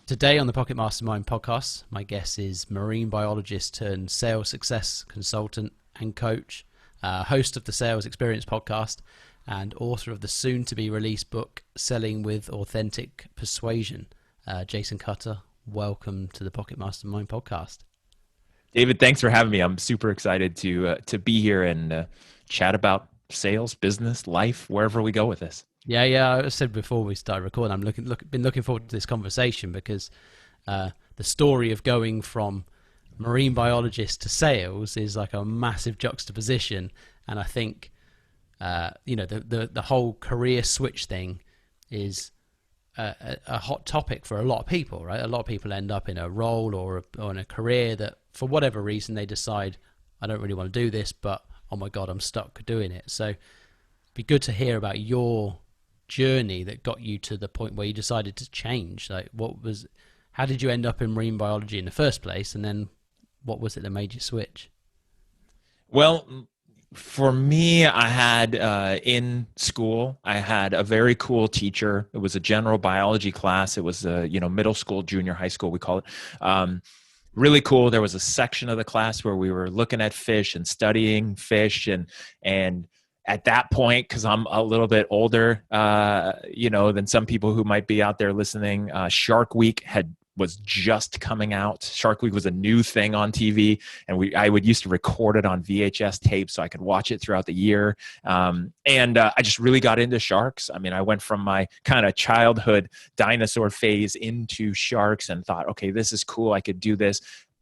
Today on the Pocket Mastermind Podcast, my guest is marine biologist turned sales success consultant and coach, host of the Sales Experience Podcast, and author of the soon-to-be released book, Selling with Authentic Persuasion. Jason Cutter, welcome to the Pocket Mastermind Podcast. David, thanks for having me. I'm super excited to be here and chat about sales, business, life, wherever we go with this. Yeah. I said before we started recording, been looking forward to this conversation because the story of going from marine biologist to sales is like a massive juxtaposition, and I think the whole career switch thing is a hot topic for a lot of people, right? A lot of people end up in a role or in a career that, for whatever reason, they decide, I don't really want to do this, but oh my God, I'm stuck doing it. So it'd be good to hear about your journey that got you to the point where you decided to change. Like, how did you end up in marine biology in the first place? And then what was it that made you switch? Well, for me, I had in school, I had a very cool teacher. It was a general biology class. It was middle school, junior high school, we call it. Really cool. There was a section of the class where we were looking at fish and studying fish, and at that point, because I'm a little bit older, than some people who might be out there listening, Shark Week was just coming out. Shark Week was a new thing on TV, and I would used to record it on VHS tape so I could watch it throughout the year. I just really got into sharks. I mean, I went from my kind of childhood dinosaur phase into sharks and thought, okay, this is cool. I could do this.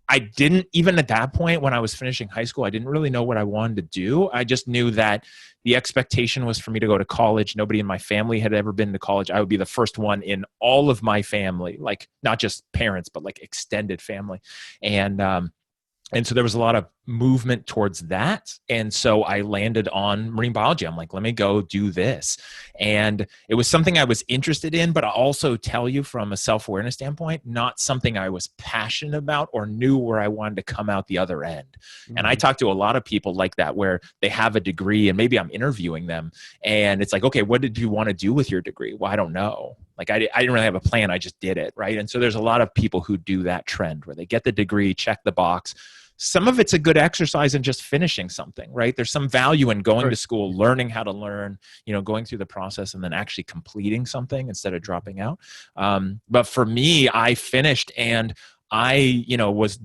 I didn't, even at that point when I was finishing high school, I didn't really know what I wanted to do. I just knew that the expectation was for me to go to college. Nobody in my family had ever been to college. I would be the first one in all of my family, like not just parents, but like extended family. And so there was a lot of movement towards that. And so I landed on marine biology. I'm like, let me go do this. And it was something I was interested in, but I'll also tell you from a self-awareness standpoint, not something I was passionate about or knew where I wanted to come out the other end. Mm-hmm. And I talk to a lot of people like that, where they have a degree and maybe I'm interviewing them and it's like, okay, what did you want to do with your degree? Well, I don't know. Like I didn't really have a plan. I just did it. Right. And so there's a lot of people who do that trend where they get the degree, check the box. Some of it's a good exercise in just finishing something, right? There's some value in going to school, learning how to learn, going through the process and then actually completing something instead of dropping out. But for me, I finished and I was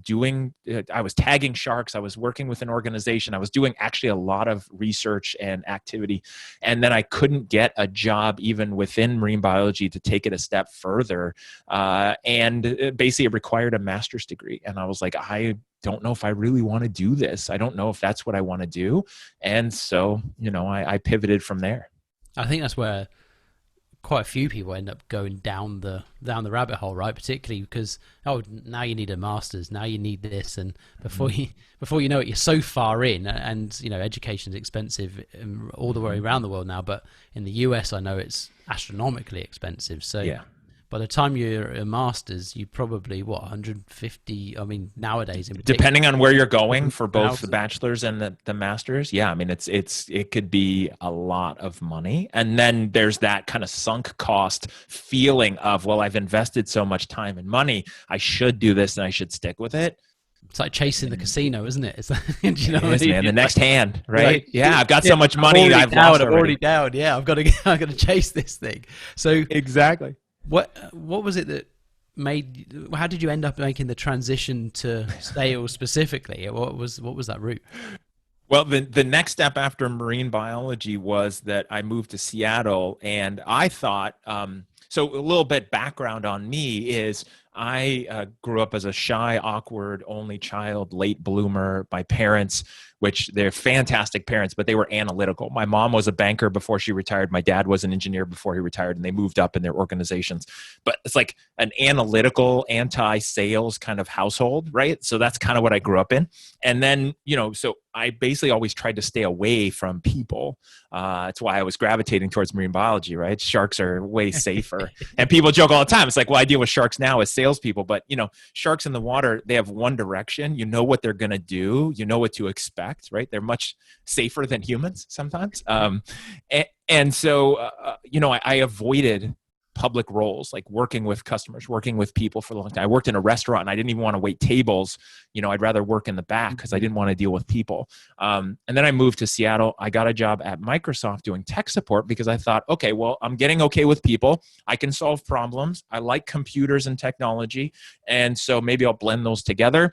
tagging sharks. I was working with an organization. I was doing actually a lot of research and activity. And then I couldn't get a job even within marine biology to take it a step further. And basically it required a master's degree. And I was like, I don't know if I really want to do this. I don't know if that's what I want to do. And so, I pivoted from there. I think that's where quite a few people end up going down the rabbit hole, right? Particularly because, now you need a master's, now you need this, and before you know it, you're so far in, and education is expensive all the way around the world now, but in the US I know it's astronomically expensive. So yeah. By the time you're a master's, you probably 150. I mean, nowadays, depending on where you're going for both the bachelor's and the master's, yeah. I mean, it could be a lot of money, and then there's that kind of sunk cost feeling of, well, I've invested so much time and money, I should do this and I should stick with it. It's like chasing the casino, isn't it? It's like, man, the next hand, right? Yeah, I've got so much money, I've already down. Yeah, I've got to chase this thing. So exactly. What was it that how did you end up making the transition to sales specifically? What was that route? Well, the next step after marine biology was that I moved to Seattle, and I thought, so a little bit background on me is I grew up as a shy, awkward, only child, late bloomer. My parents, which they're fantastic parents, but they were analytical. My mom was a banker before she retired. My dad was an engineer before he retired, and they moved up in their organizations. But it's like an analytical, anti-sales kind of household, right? So that's kind of what I grew up in. And then, so I basically always tried to stay away from people. That's why I was gravitating towards marine biology, right? Sharks are way safer. And people joke all the time. It's like, well, I deal with sharks now as salespeople, but sharks in the water, they have one direction. You know what they're going to do. You know what to expect, right? They're much safer than humans sometimes. So I avoided public roles, like working with customers, working with people for a long time. I worked in a restaurant and I didn't even want to wait tables. I'd rather work in the back because I didn't want to deal with people. And then I moved to Seattle. I got a job at Microsoft doing tech support because I thought, okay, well, I'm getting okay with people. I can solve problems. I like computers and technology. And so maybe I'll blend those together.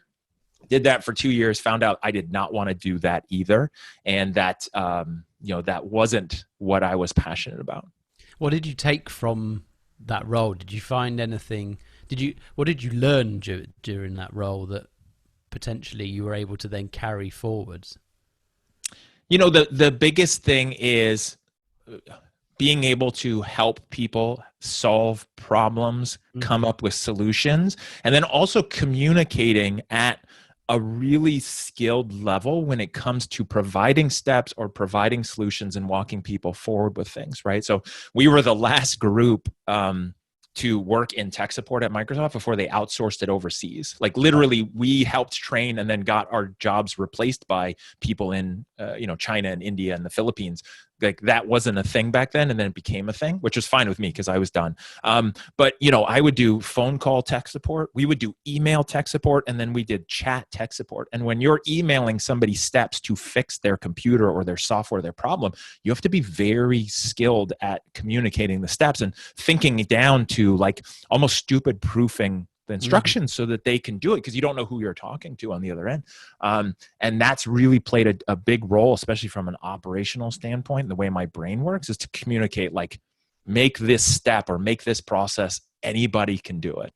Did that for 2 years, found out I did not want to do that either. And that, that wasn't what I was passionate about. What did you take from that role? Did you find anything? What did you learn during that role that potentially you were able to then carry forwards? The biggest thing is being able to help people solve problems, come up with solutions, and then also communicating at a really skilled level when it comes to providing steps or providing solutions and walking people forward with things, right? So we were the last group to work in tech support at Microsoft before they outsourced it overseas. Like literally we helped train and then got our jobs replaced by people in China and India and the Philippines. Like that wasn't a thing back then, and then it became a thing, which was fine with me because I was done. But I would do phone call tech support, we would do email tech support, and then we did chat tech support. And when you're emailing somebody steps to fix their computer or their software, their problem, you have to be very skilled at communicating the steps and thinking it down to like almost stupid proofing the instructions so that they can do it, because you don't know who you're talking to on the other end. And that's really played a big role, especially from an operational standpoint. The way my brain works is to communicate, like, make this step or make this process, anybody can do it.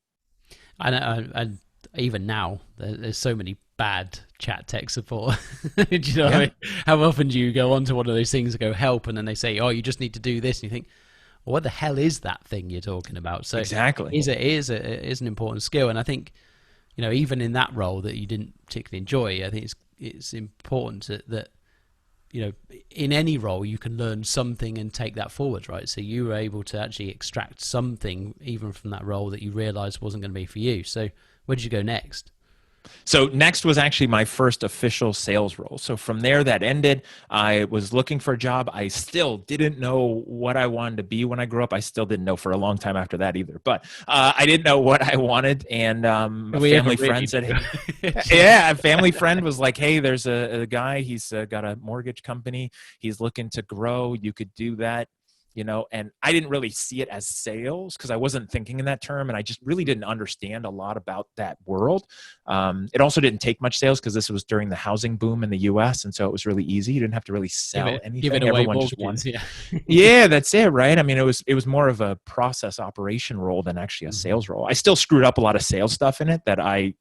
And even now, there's so many bad chat tech support. Do you know what I mean? How often do you go onto one of those things and go help, and then they say, oh, you just need to do this, and you think, well, what the hell is that thing you're talking about? So exactly, it is an important skill. And I think, even in that role that you didn't particularly enjoy, I think it's important that in any role you can learn something and take that forward, right? So you were able to actually extract something even from that role that you realized wasn't going to be for you. So where did you go next? So next was actually my first official sales role. So from there, that ended. I was looking for a job. I still didn't know what I wanted to be when I grew up. I still didn't know for a long time after that either. But I didn't know what I wanted. And a family friend said, a family friend was like, hey, there's a guy. He's got a mortgage company. He's looking to grow. You could do that. And I didn't really see it as sales because I wasn't thinking in that term, and I just really didn't understand a lot about that world. It also didn't take much sales because this was during the housing boom in the US, and so it was really easy. You didn't have to really sell anything. Give it away. Everyone just wanted. Yeah, that's it, right? I mean, it was more of a process operation role than actually a sales role. I still screwed up a lot of sales stuff in it that I,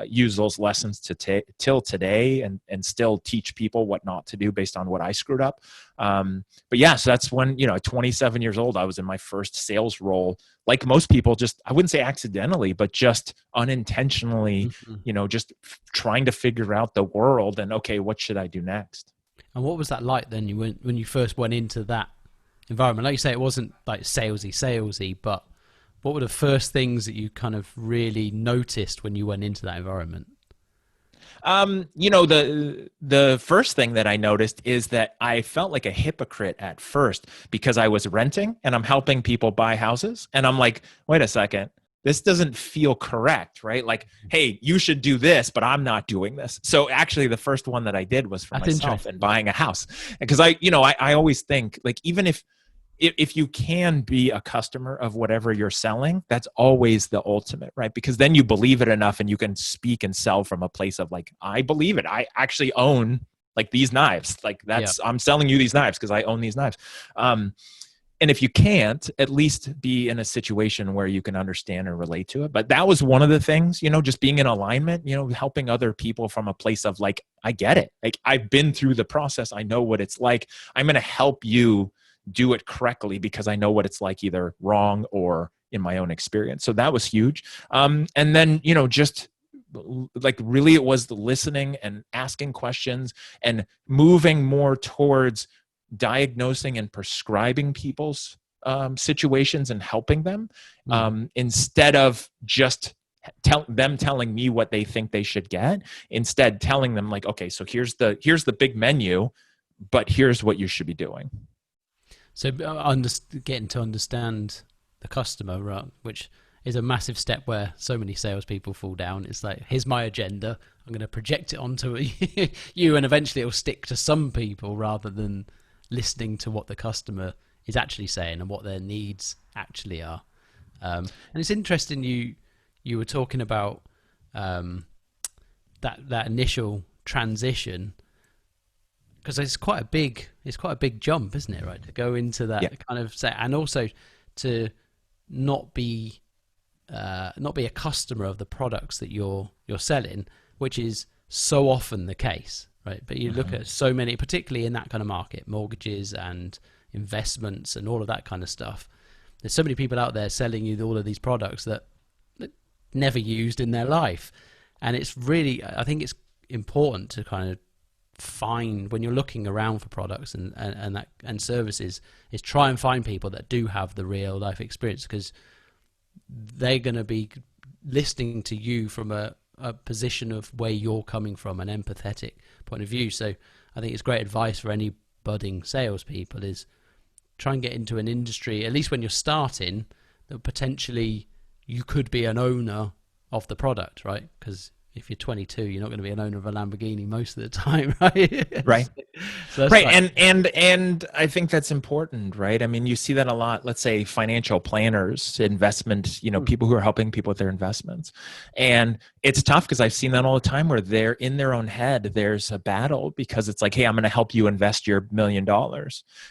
use those lessons till today and still teach people what not to do based on what I screwed up. But yeah, so that's when, at 27 years old, I was in my first sales role. Like most people, just, I wouldn't say accidentally, but just unintentionally, just trying to figure out the world and, okay, what should I do next? And what was that like then when you first went into that environment? Like you say, it wasn't like salesy, but what were the first things that you kind of really noticed when you went into that environment? The first thing that I noticed is that I felt like a hypocrite at first because I was renting and I'm helping people buy houses. And I'm like, wait a second, this doesn't feel correct, right? Like, hey, you should do this, but I'm not doing this. So actually the first one that I did was for myself and buying a house. Because I always think, like, even if you can be a customer of whatever you're selling, that's always the ultimate, right? Because then you believe it enough and you can speak and sell from a place of like, I believe it. I actually own like these knives. Like I'm selling you these knives because I own these knives. And if you can't, at least be in a situation where you can understand and relate to it. But that was one of the things, just being in alignment, helping other people from a place of like, I get it. Like I've been through the process. I know what it's like. I'm going to help you do it correctly because I know what it's like, either wrong or in my own experience. So that was huge. And then, just like really it was the listening and asking questions and moving more towards diagnosing and prescribing people's situations and helping them instead of just telling me what they think they should get. Instead, telling them like, okay, so here's the big menu, but here's what you should be doing. So getting to understand the customer, right, which is a massive step where so many salespeople fall down. It's like, here's my agenda. I'm going to project it onto you, and eventually it'll stick to some people rather than listening to what the customer is actually saying and what their needs actually are. And it's interesting you were talking about that initial transition, because it's quite a big jump, isn't it? Right, to go into that kind of set, and also to not be a customer of the products that you're selling, which is so often the case, right? But you look at so many, particularly in that kind of market, mortgages and investments and all of that kind of stuff. There's so many people out there selling you all of these products that never used in their life. And it's really, I think it's important to kind of find, when you're looking around for products and services, is try and find people that do have the real life experience, because they're going to be listening to you from a position of where you're coming from, an empathetic point of view. So I think it's great advice for any budding salespeople is try and get into an industry, at least when you're starting, that potentially you could be an owner of the product, right? Because if you're 22, you're not going to be an owner of a Lamborghini most of the time, right? Right. So right. like, And I think that's important, right? I mean, you see that a lot, let's say financial planners, investment, people who are helping people with their investments. And it's tough because I've seen that all the time where they're in their own head, there's a battle because it's like, hey, I'm going to help you invest your $1 million.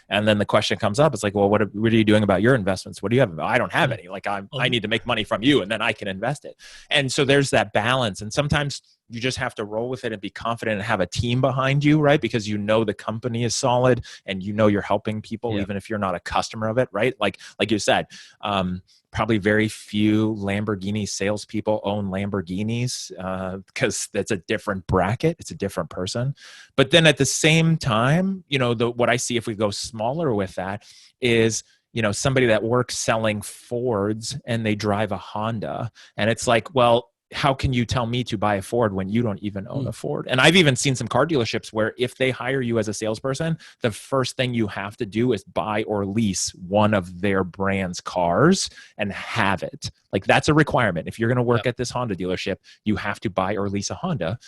And then the question comes up, it's like, well, what are you doing about your investments? What do you have? I don't have any. Like I need to make money from you and then I can invest it. And so there's that balance. And sometimes you just have to roll with it and be confident and have a team behind you, right? Because the company is solid and you're helping people, even if you're not a customer of it, right? Like you said, probably very few Lamborghini salespeople own Lamborghinis because that's a different bracket. It's a different person. But then at the same time, what I see if we go smaller with that is, somebody that works selling Fords and they drive a Honda, and it's like, well, how can you tell me to buy a Ford when you don't even own a Ford? And I've even seen some car dealerships where if they hire you as a salesperson, the first thing you have to do is buy or lease one of their brand's cars and have it. Like that's a requirement. If you're going to work at this Honda dealership, you have to buy or lease a Honda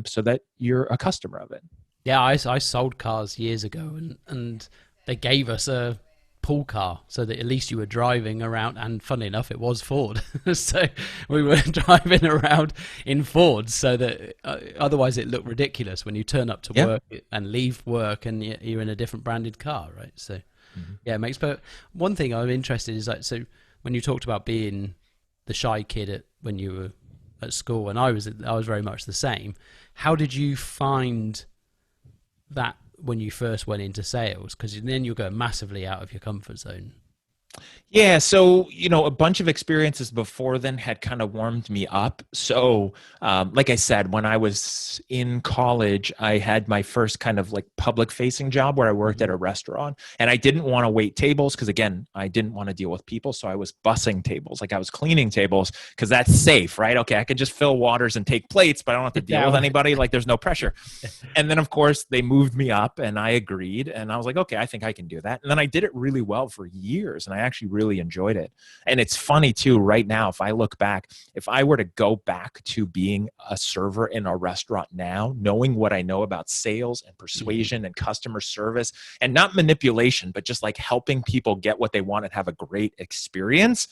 so that you're a customer of it. Yeah, I sold cars years ago, and they gave us a pool car so that at least you were driving around, and funny enough it was Ford. So we were driving around in Fords so that otherwise it looked ridiculous when you turn up to work and leave work and you're in a different branded car, right? So yeah, it makes. But one thing I'm interested is, like, so when you talked about being the shy kid when you were at school, and I was very much the same, how did you find that when you first went into sales? Because then you'll go massively out of your comfort zone. Yeah. So, a bunch of experiences before then had kind of warmed me up. So, like I said, when I was in college, I had my first kind of like public facing job where I worked at a restaurant, and I didn't want to wait tables because, again, I didn't want to deal with people. So I was bussing tables, like I was cleaning tables because that's safe, right? Okay. I could just fill waters and take plates, but I don't have to deal with anybody. Like there's no pressure. And then of course they moved me up and I agreed, and I was like, okay, I think I can do that. And then I did it really well for years, and I actually really enjoyed it. And it's funny too, right now, if I look back, if I were to go back to being a server in a restaurant now, knowing what I know about sales and persuasion and customer service, and not manipulation, but just like helping people get what they want and have a great experience,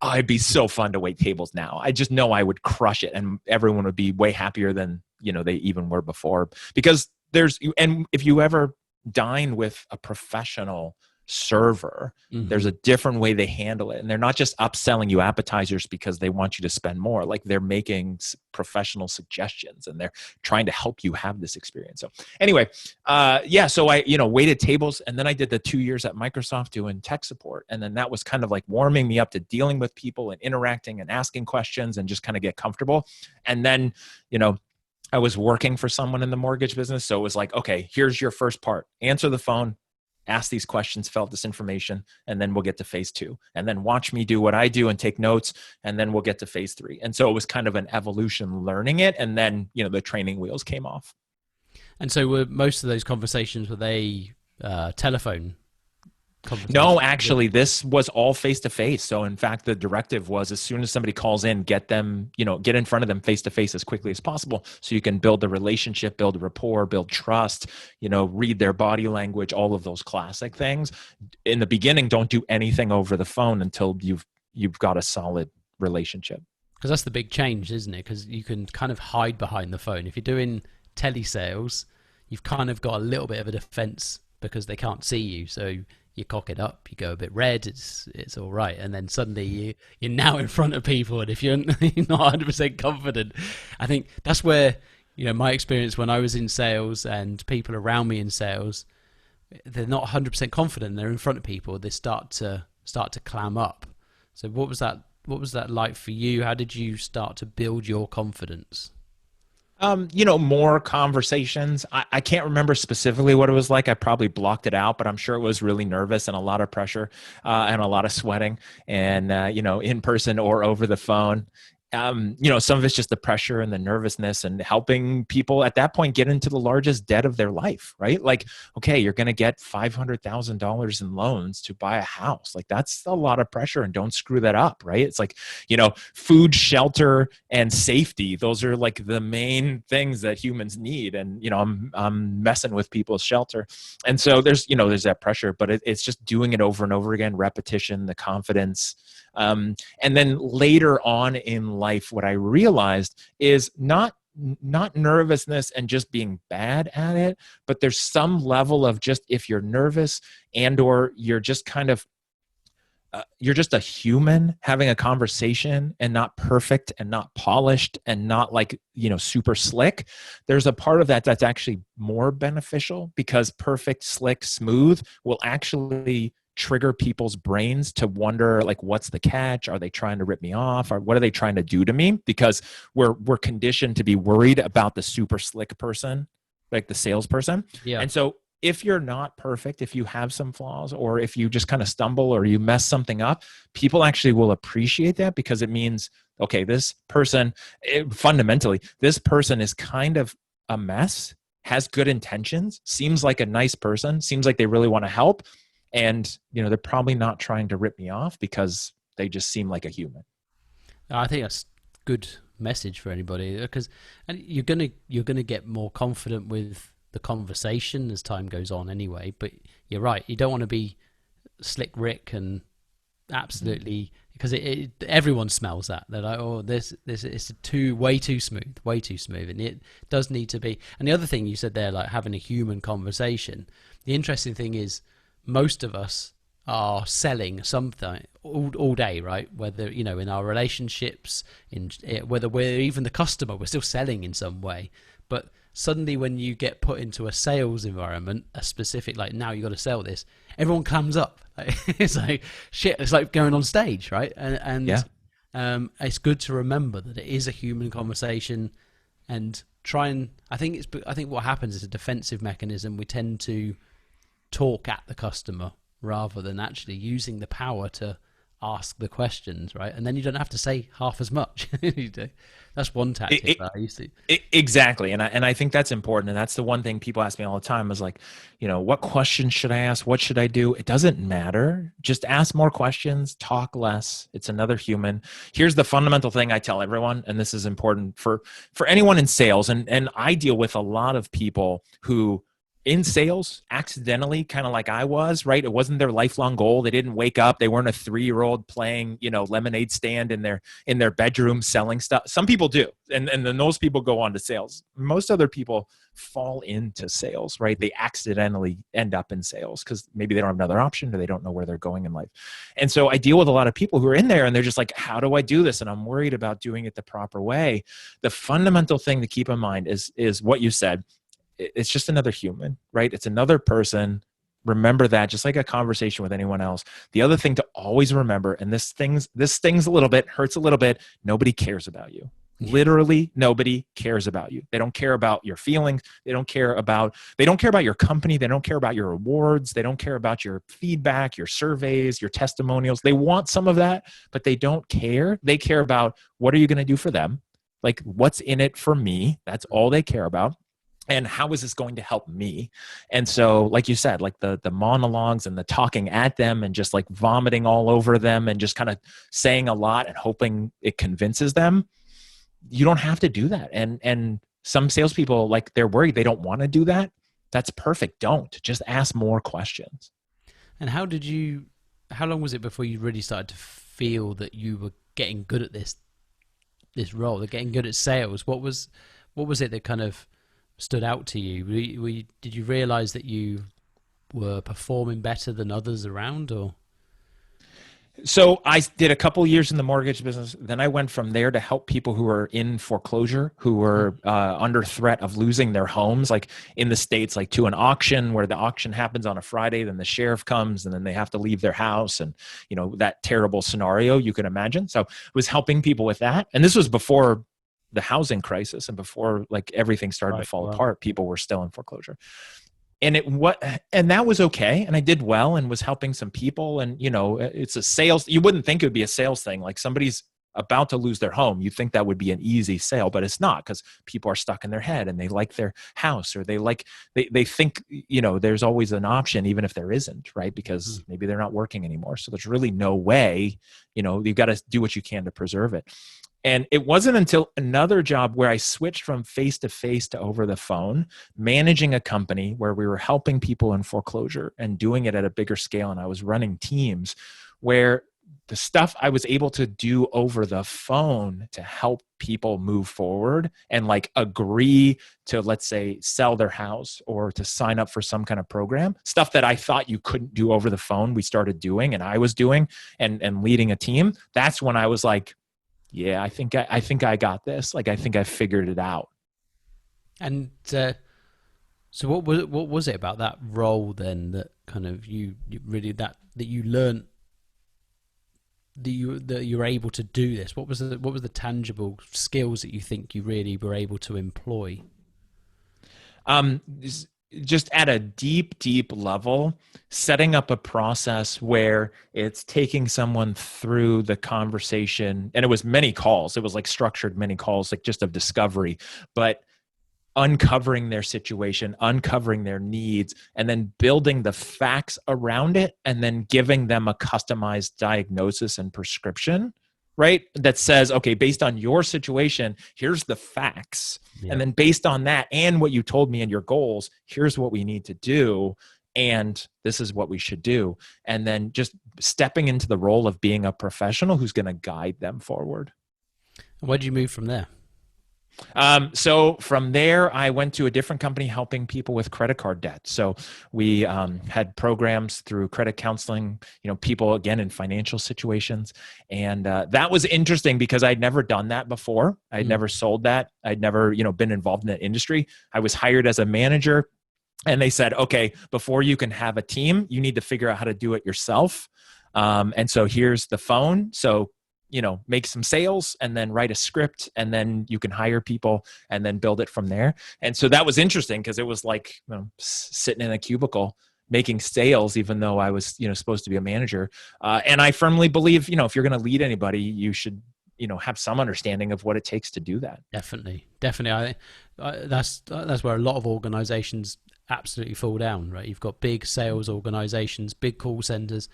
it'd be so fun to wait tables now. I just know I would crush it, and everyone would be way happier than they even were before. Because and if you ever dine with a professional server, there's a different way they handle it, and they're not just upselling you appetizers because they want you to spend more. Like they're making professional suggestions and they're trying to help you have this experience. So anyway, so I waited tables, and then I did the 2 years at Microsoft doing tech support, and then that was kind of like warming me up to dealing with people and interacting and asking questions and just kind of get comfortable. And then I was working for someone in the mortgage business, so it was like, okay, here's your first part: answer the phone, ask these questions, fill out this information, and then we'll get to phase 2. And then watch me do what I do and take notes, and then we'll get to phase 3. And so it was kind of an evolution learning it. And then, the training wheels came off. And so were most of those conversations, were they telephone conversation? No, actually, this was all face to face. So, in fact, the directive was as soon as somebody calls in, get them, get in front of them face to face as quickly as possible so you can build the relationship, build a rapport, build trust, read their body language, all of those classic things. In the beginning, don't do anything over the phone until you've got a solid relationship. Because that's the big change, isn't it? Because you can kind of hide behind the phone. If you're doing telesales, you've kind of got a little bit of a defense because they can't see you. So you cock it up, you go a bit red, it's all right. And then suddenly you're now in front of people. And if you're not 100% confident, I think that's where, my experience when I was in sales and people around me in sales, they're not 100% confident. They're in front of people. They start to clam up. So what was that like for you? How did you start to build your confidence? More conversations. I can't remember specifically what it was like. I probably blocked it out, but I'm sure it was really nervous and a lot of pressure and a lot of sweating and, in person or over the phone. Some of it's just the pressure and the nervousness and helping people at that point get into the largest debt of their life, right? Like, okay, you're going to get $500,000 in loans to buy a house. Like that's a lot of pressure and don't screw that up, right? It's like, food, shelter, and safety. Those are like the main things that humans need. And, I'm messing with people's shelter. And so there's that pressure, but it's just doing it over and over again, repetition, the confidence. And then later on in life, what I realized is not nervousness and just being bad at it, but there's some level of just if you're nervous and or you're just kind of you're just a human having a conversation and not perfect and not polished and not like, super slick. There's a part of that that's actually more beneficial because perfect, slick, smooth will actually trigger people's brains to wonder like, what's the catch? Are they trying to rip me off? Or what are they trying to do to me? Because we're conditioned to be worried about the super slick person, like the salesperson. Yeah. And so if you're not perfect, if you have some flaws, or if you just kind of stumble or you mess something up, people actually will appreciate that because it means, okay, this person, fundamentally, this person is kind of a mess, has good intentions, seems like a nice person, seems like they really want to help. And, they're probably not trying to rip me off because they just seem like a human. I think that's good message for anybody because you're gonna get more confident with the conversation as time goes on anyway. But you're right, you don't want to be slick Rick and absolutely because everyone smells that. They're like, oh, this is way too smooth, and it does need to be. And the other thing you said there, like having a human conversation. The interesting thing is, most of us are selling something all day, right? Whether, in our relationships, whether we're even the customer, we're still selling in some way. But suddenly when you get put into a sales environment, a specific, like now you got to sell this, everyone clams up. It's like, shit, it's like going on stage, right? And yeah. It's good to remember that it is a human conversation and I think what happens is a defensive mechanism. We tend to talk at the customer rather than actually using the power to ask the questions, right? And then you don't have to say half as much. That's one tactic that I used to. Exactly. And I think that's important. And that's the one thing people ask me all the time is like, what questions should I ask? What should I do? It doesn't matter. Just ask more questions, talk less. It's another human. Here's the fundamental thing I tell everyone, and this is important for anyone in sales. And I deal with a lot of people who in sales accidentally, kind of like I was, right? It wasn't their lifelong goal. They didn't wake up. They weren't a 3-year-old playing, lemonade stand in their bedroom selling stuff. Some people do. And then those people go on to sales. Most other people fall into sales, right? They accidentally end up in sales because maybe they don't have another option or they don't know where they're going in life. And so I deal with a lot of people who are in there and they're just like, how do I do this? And I'm worried about doing it the proper way. The fundamental thing to keep in mind is what you said. It's just another human, right? It's another person. Remember that, just like a conversation with anyone else. The other thing to always remember, and this stings a little bit, hurts a little bit, nobody cares about you. Literally, nobody cares about you. They don't care about your feelings. They don't care about your company. They don't care about your awards. They don't care about your feedback, your surveys, your testimonials. They want some of that, but they don't care. They care about what are you going to do for them? Like, what's in it for me? That's all they care about. And how is this going to help me? And so, like you said, like the monologues and the talking at them and just like vomiting all over them and just kind of saying a lot and hoping it convinces them, you don't have to do that. And some salespeople, like, they're worried they don't want to do that. That's perfect. Don't. Just ask more questions. And how long was it before you really started to feel that you were getting good at this role, getting good at sales? What was it that kind of stood out to you? Did you realize that you were performing better than others around, or? So I did a couple years in the mortgage business. Then I went from there to help people who were in foreclosure, who were under threat of losing their homes, like in the States, like to an auction where the auction happens on a Friday, then the sheriff comes and then they have to leave their house, and that terrible scenario you can imagine. So I was helping people with that. And this was before the housing crisis and before like everything started to fall apart. People were still in foreclosure. And that was okay. And I did well and was helping some people. And, it's a sales, you wouldn't think it would be a sales thing. Like somebody's about to lose their home. You'd think that would be an easy sale, but it's not, because people are stuck in their head and they like their house, or they think, there's always an option, even if there isn't, right? Because maybe they're not working anymore. So there's really no way, you've got to do what you can to preserve it. And it wasn't until another job where I switched from face-to-face to over the phone, managing a company where we were helping people in foreclosure and doing it at a bigger scale. And I was running teams where the stuff I was able to do over the phone to help people move forward and like agree to, let's say, sell their house or to sign up for some kind of program, stuff that I thought you couldn't do over the phone, we started doing and I was doing and leading a team. That's when I was like, yeah, I think I got this. Like, I think I figured it out. And so what was it about that role then that kind of you really that you learned that you were able to do this? What was the tangible skills that you think you really were able to employ? Just at a deep level, setting up a process where it's taking someone through the conversation. And it was many calls. It was like structured many calls, like just of discovery, but uncovering their situation, uncovering their needs, and then building the facts around it, and then giving them a customized diagnosis and prescription, right? That says, okay, based on your situation, here's the facts. Yeah. And then based on that and what you told me and your goals, here's what we need to do. And this is what we should do. And then just stepping into the role of being a professional who's going to guide them forward. Where did you move from there? So from there, I went to a different company helping people with credit card debt. So we had programs through credit counseling, people again in financial situations. And that was interesting because I'd never done that before. I'd never sold that. I'd never, been involved in that industry. I was hired as a manager, and they said, okay, before you can have a team, you need to figure out how to do it yourself. And so here's the phone. So make some sales and then write a script, and then you can hire people and then build it from there. And so that was interesting because it was like sitting in a cubicle making sales, even though I was, supposed to be a manager. And I firmly believe, if you're going to lead anybody, you should, have some understanding of what it takes to do that. Definitely. That's where a lot of organizations absolutely fall down, right? You've got big sales organizations, big call centers.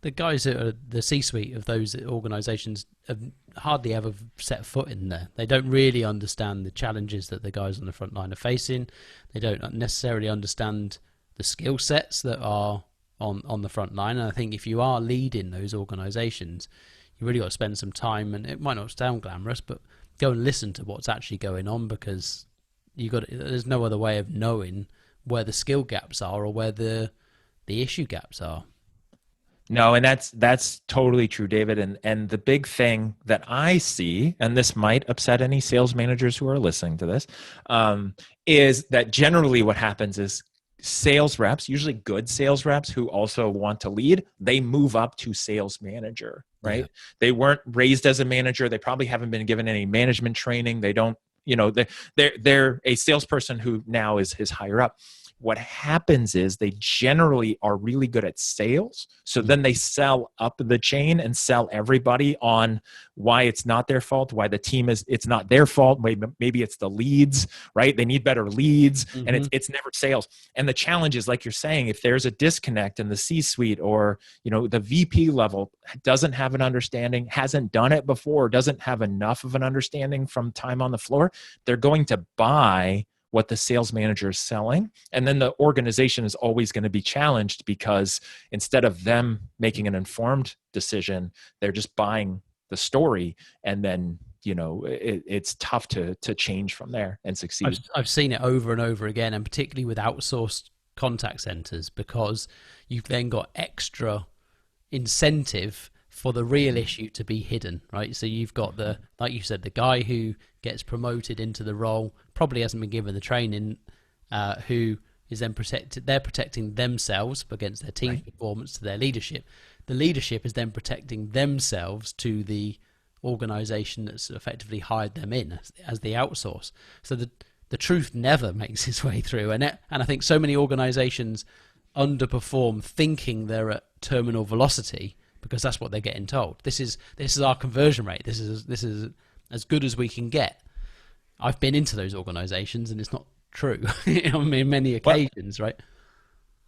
The guys that are the C-suite of those organizations have hardly ever set foot in there. They don't really understand the challenges that the guys on the front line are facing. They don't necessarily understand the skill sets that are on the front line. And I think if you are leading those organizations, you really got to spend some time, and it might not sound glamorous, but go and listen to what's actually going on, because there's no other way of knowing where the skill gaps are or where the issue gaps are. No, and that's totally true, David. And the big thing that I see, and this might upset any sales managers who are listening to this, is that generally what happens is sales reps, usually good sales reps who also want to lead, they move up to sales manager, right? Yeah. They weren't raised as a manager. They probably haven't been given any management training. They don't, they're a salesperson who now is higher up. what happens is they generally are really good at sales. So then they sell up the chain and sell everybody on why it's not their fault, why the team it's not their fault. Maybe it's the leads, right? They need better leads, and it's never sales. And the challenge is, like you're saying, if there's a disconnect in the C-suite or, the VP level doesn't have an understanding, hasn't done it before, doesn't have enough of an understanding from time on the floor, they're going to buy what the sales manager is selling. And then the organization is always going to be challenged because instead of them making an informed decision, they're just buying the story. And then, it's tough to change from there and succeed. I've seen it over and over again, and particularly with outsourced contact centers, because you've then got extra incentive for the real issue to be hidden, right? So you've got like you said, the guy who gets promoted into the role probably hasn't been given the training, who is then protected. They're protecting themselves against their team's performance to their leadership. The leadership is then protecting themselves to the organization that's effectively hired them in as the outsource. So the truth never makes its way through. And I think so many organizations underperform thinking they're at terminal velocity because that's what they're getting told. This is our conversion rate. This is as good as we can get. I've been into those organizations and it's not true. On many occasions, right?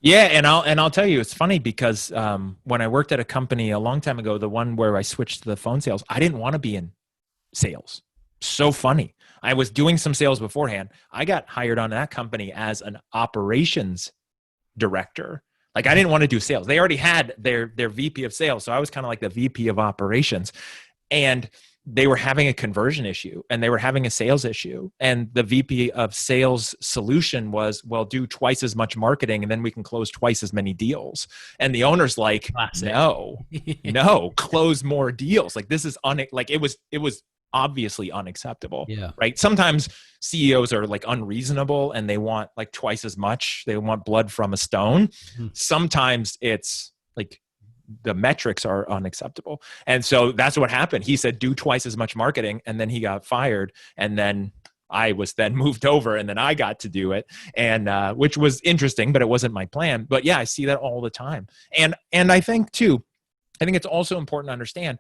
Yeah, and I'll tell you, it's funny because when I worked at a company a long time ago, the one where I switched to the phone sales, I didn't want to be in sales. So funny. I was doing some sales beforehand. I got hired on that company as an operations director. Like, I didn't want to do sales. They already had their VP of sales. So I was kind of like the VP of operations. And they were having a conversion issue and they were having a sales issue. And the VP of sales solution was, well, do twice as much marketing and then we can close twice as many deals. And the owner's like, Classic. no, close more deals. Like, this is it was obviously unacceptable. Yeah. Right. Sometimes CEOs are like unreasonable and they want like twice as much. They want blood from a stone. Sometimes it's like, the metrics are unacceptable. And so that's what happened. He said, do twice as much marketing. And then he got fired. And then I was then moved over and then I got to do it. And, which was interesting, but it wasn't my plan. But yeah, I see that all the time. And I think too, it's also important to understand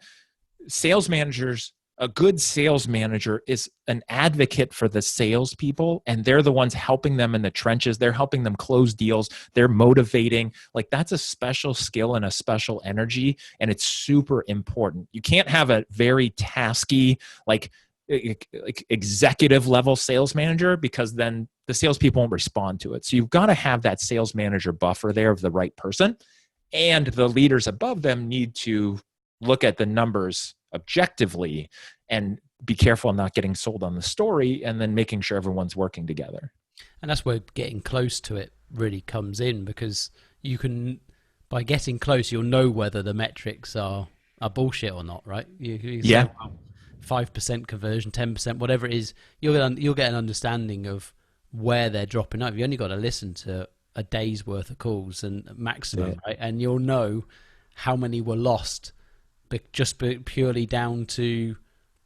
sales managers, a good sales manager is an advocate for the salespeople, and they're the ones helping them in the trenches. They're helping them close deals. They're motivating. Like, that's a special skill and a special energy, and it's super important. You can't have a very tasky, like executive level sales manager, because then the salespeople won't respond to it. So you've got to have that sales manager buffer there of the right person, and the leaders above them need to look at the numbers objectively and be careful not getting sold on the story, and then making sure everyone's working together. And that's where getting close to it really comes in, because you can, by getting close, you'll know whether the metrics are bullshit or not, right? You say, well, 5% conversion, 10%, whatever it is, you'll get an understanding of where they're dropping out. You've only got to listen to a day's worth of calls and maximum, right? And you'll know how many were lost just purely down to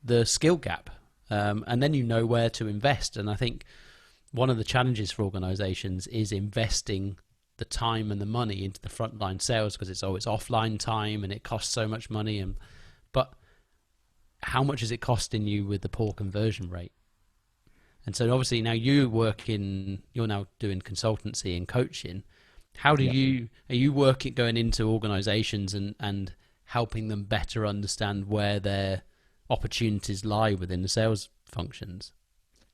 the skill gap. And then you know where to invest. And I think one of the challenges for organizations is investing the time and the money into the frontline sales, because it's offline time and it costs so much money. But how much is it costing you with the poor conversion rate? And so obviously now you're now doing consultancy and coaching. How do are you going into organizations and helping them better understand where their opportunities lie within the sales functions?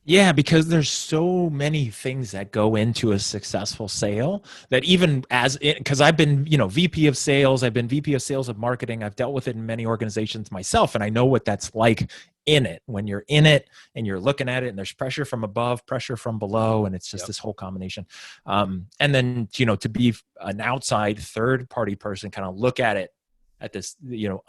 Yeah, because there's so many things that go into a successful sale that even because I've been, VP of sales, I've been VP of sales of marketing. I've dealt with it in many organizations myself, and I know what that's like in it, when you're in it and you're looking at it and there's pressure from above, pressure from below, and it's just this whole combination. And then, to be an outside third party person, kind of look at it at this,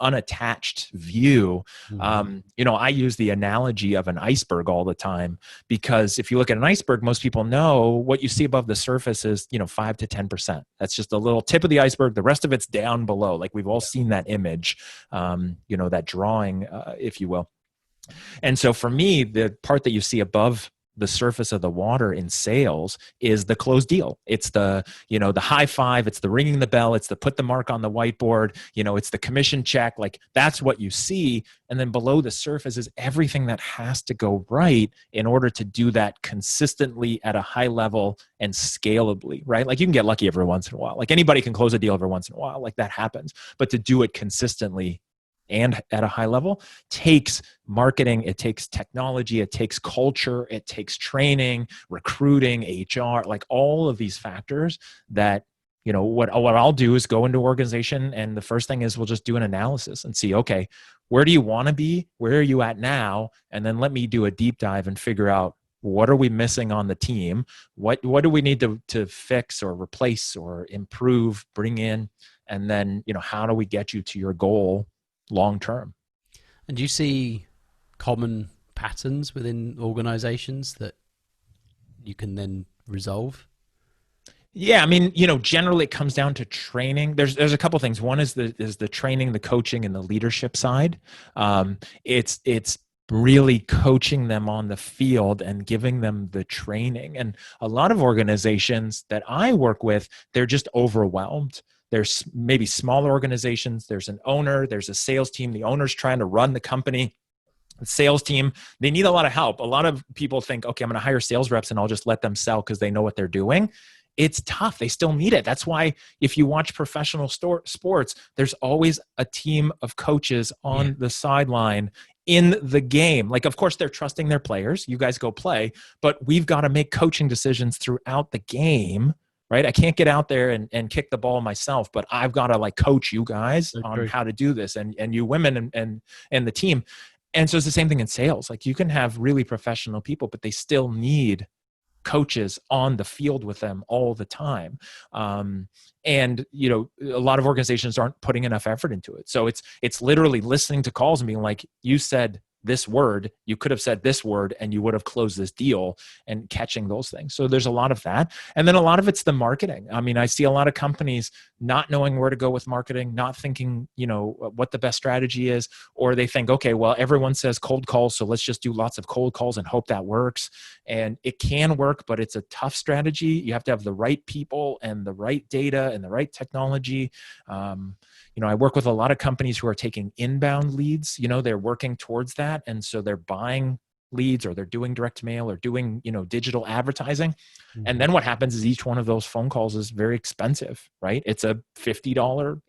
unattached view. I use the analogy of an iceberg all the time, because if you look at an iceberg, most people know what you see above the surface is, 5 to 10%. That's just a little tip of the iceberg. The rest of it's down below. Like, we've all seen that image, that drawing, if you will. And so for me, the part that you see above the surface of the water in sales is the closed deal. It's the, the high five, it's the ringing the bell, it's the put the mark on the whiteboard, it's the commission check. Like that's what you see. And then below the surface is everything that has to go right in order to do that consistently at a high level and scalably, right? Like you can get lucky every once in a while. Like anybody can close a deal every once in a while, like that happens. But to do it consistently and at a high level takes marketing, it takes technology, it takes culture, it takes training, recruiting, HR, like all of these factors that, what I'll do is go into organization, and the first thing is we'll just do an analysis and see, okay, where do you want to be? Where are you at now? And then let me do a deep dive and figure out what are we missing on the team? What do we need to fix or replace or improve, bring in? And then, how do we get you to your goal long term? And do you see common patterns within organizations that you can then resolve? Yeah, I mean, generally it comes down to training. There's a couple things. One is the training, the coaching, and the leadership side. It's really coaching them on the field and giving them the training. And a lot of organizations that I work with, they're just overwhelmed. There's maybe smaller organizations. There's an owner. There's a sales team. The owner's trying to run the company. The sales team, they need a lot of help. A lot of people think, okay, I'm going to hire sales reps and I'll just let them sell because they know what they're doing. It's tough. They still need it. That's why if you watch professional sports, there's always a team of coaches on the sideline in the game. Like, of course, they're trusting their players. You guys go play, but we've got to make coaching decisions throughout the game, right? I can't get out there and kick the ball myself, but I've got to coach you guys on how to do this, and you women and the team. And so it's the same thing in sales. Like you can have really professional people, but they still need coaches on the field with them all the time. And, a lot of organizations aren't putting enough effort into it. So it's literally listening to calls and being like, you said this word, you could have said this word and you would have closed this deal, and catching those things. So there's a lot of that. And then a lot of it's the marketing. I mean, I see a lot of companies not knowing where to go with marketing, not thinking, what the best strategy is, or they think, okay, well, everyone says cold calls, so let's just do lots of cold calls and hope that works. And it can work, but it's a tough strategy. You have to have the right people and the right data and the right technology. I work with a lot of companies who are taking inbound leads. They're working towards that. And so they're buying leads, or they're doing direct mail, or doing, digital advertising. Mm-hmm. And then what happens is each one of those phone calls is very expensive, right? It's a $50,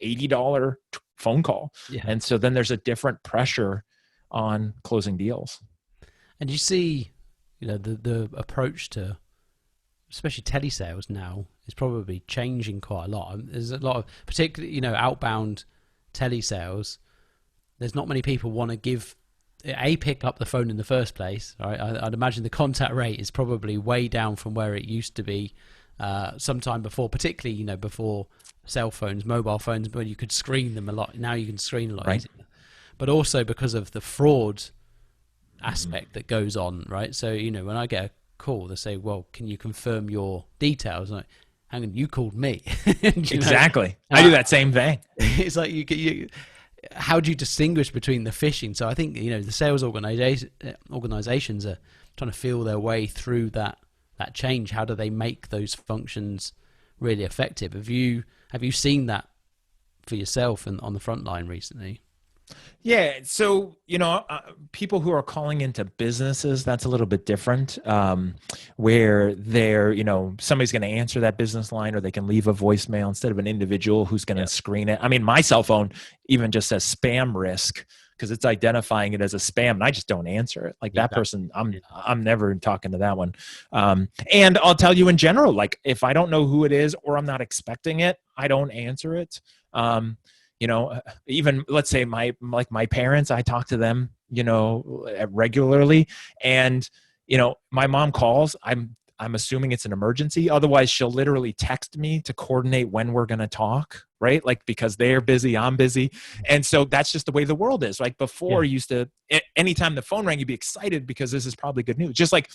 $80 phone call. Yeah. And so then there's a different pressure on closing deals. And you see, the approach to, especially telesales now, is probably changing quite a lot. There's a lot of, particularly, outbound telesales, there's not many people want to pick up the phone in the first place, right? I'd imagine the contact rate is probably way down from where it used to be sometime before, particularly, before cell phones, mobile phones, where you could screen them a lot. Now you can screen a lot easier. But also because of the fraud aspect that goes on, right? So, when I get a call, they say, well, can you confirm your details? I'm like, hang on, you called me. Exactly. I do that same thing. It's like how do you distinguish between the phishing? So I think, the sales organizations are trying to feel their way through that change. How do they make those functions really effective? Have you seen that for yourself and on the front line recently? Yeah. So, people who are calling into businesses, that's a little bit different, where they're, somebody's going to answer that business line, or they can leave a voicemail instead of an individual who's going to screen it. I mean, my cell phone even just says spam risk because it's identifying it as a spam, and I just don't answer it. Like that person, I'm never talking to that one. And I'll tell you in general, like if I don't know who it is or I'm not expecting it, I don't answer it. Even let's say my parents, I talk to them, regularly, and, my mom calls, I'm assuming it's an emergency. Otherwise she'll literally text me to coordinate when we're going to talk, right? Like, because they're busy, I'm busy. And so that's just the way the world is. Like before you used to, anytime the phone rang, you'd be excited because this is probably good news. Just like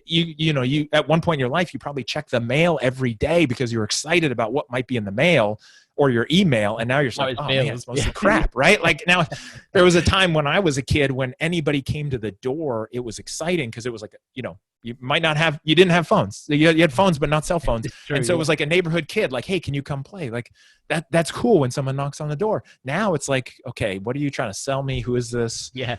you at one point in your life, you probably check the mail every day because you're excited about what might be in the mail. or your email. And now you're just Now like, it's oh man, bills. it's mostly crap, right? Like now there was a time when I was a kid, when anybody came to the door, it was exciting because it was like, you didn't have phones. You had phones, but not cell phones. It's true, And so it was like a neighborhood kid, like, hey, can you come play? Like that's cool when someone knocks on the door. Now it's like, okay, what are you trying to sell me? Who is this? Yeah.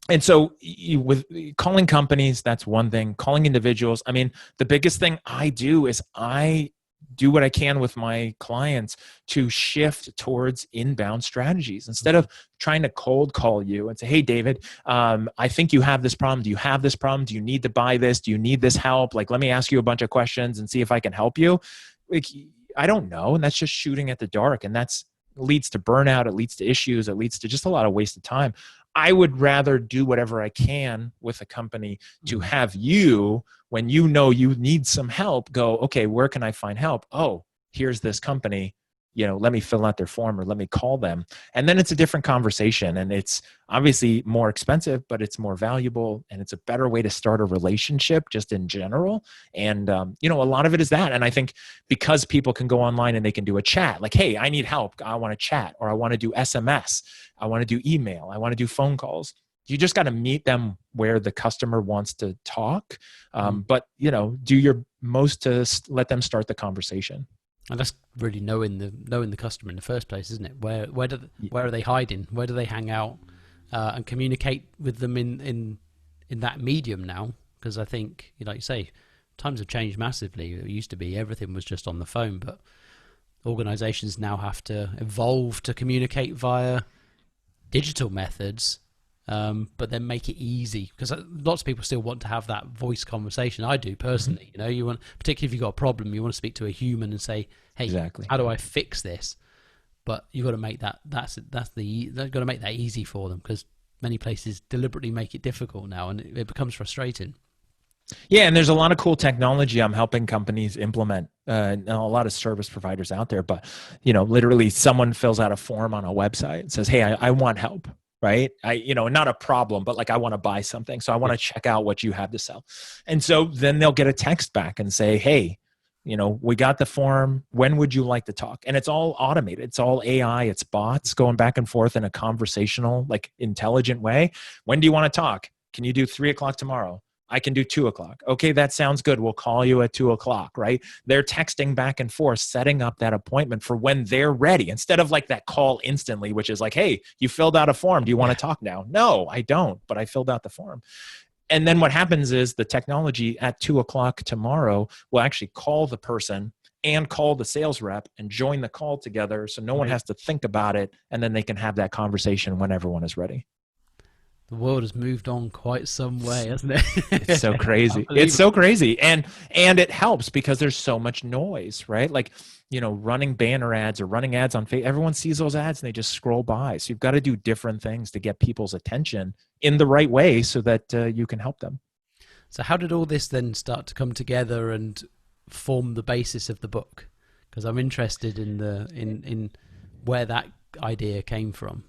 And so with calling companies, that's one thing. Calling individuals. I mean, the biggest thing I do is I do what I can with my clients to shift towards inbound strategies instead of trying to cold call you and say, hey, David, I think you have this problem. Do you have this problem? Do you need to buy this? Do you need this help? Like, let me ask you a bunch of questions and see if I can help you. Like, I don't know. And that's just shooting at the dark. And that's leads to burnout. It leads to issues. It leads to just a lot of wasted time. I would rather do whatever I can with a company to have you, when you know you need some help, go, okay, where can I find help? Oh, here's this company, let me fill out their form or let me call them. And then it's a different conversation, and it's obviously more expensive, but it's more valuable, and it's a better way to start a relationship just in general. And, a lot of it is that. And I think because people can go online and they can do a chat, like, hey, I need help. I want to chat, or I want to do SMS. I want to do email. I want to do phone calls. You just got to meet them where the customer wants to talk. But, do your most to let them start the conversation. And that's really knowing the customer in the first place, isn't it? Where are they hiding? Where do they hang out? And communicate with them in that medium now. Because I think, like you say, times have changed massively. It used to be everything was just on the phone, but organizations now have to evolve to communicate via digital methods, but then make it easy, because lots of people still want to have that voice conversation. I do personally. You want, particularly if you've got a problem, you want to speak to a human and say, hey, exactly, how do I fix this? But you've got to make they've got to make that easy for them, because many places deliberately make it difficult now, and it becomes frustrating. Yeah, and there's a lot of cool technology I'm helping companies implement, and a lot of service providers out there. But, literally someone fills out a form on a website and says, hey, I want help, right? Not a problem, but like, I want to buy something. So I want to check out what you have to sell. And so then they'll get a text back and say, hey, we got the form. When would you like to talk? And it's all automated. It's all AI. It's bots going back and forth in a conversational, like, intelligent way. When do you want to talk? Can you do 3:00 tomorrow? I can do 2:00. Okay, that sounds good. We'll call you at 2:00, right? They're texting back and forth, setting up that appointment for when they're ready, instead of like that call instantly, which is like, hey, you filled out a form. Do you want to talk now? No, I don't, but I filled out the form. And then what happens is the technology at 2:00 tomorrow will actually call the person and call the sales rep and join the call together. So no one has to think about it. And then they can have that conversation when everyone is ready. The world has moved on quite some way, hasn't it? It's so crazy. It's so crazy. And it helps because there's so much noise, right? Like, running banner ads or running ads on Facebook, everyone sees those ads and they just scroll by. So you've got to do different things to get people's attention in the right way so that you can help them. So how did all this then start to come together and form the basis of the book? Because I'm interested in where that idea came from.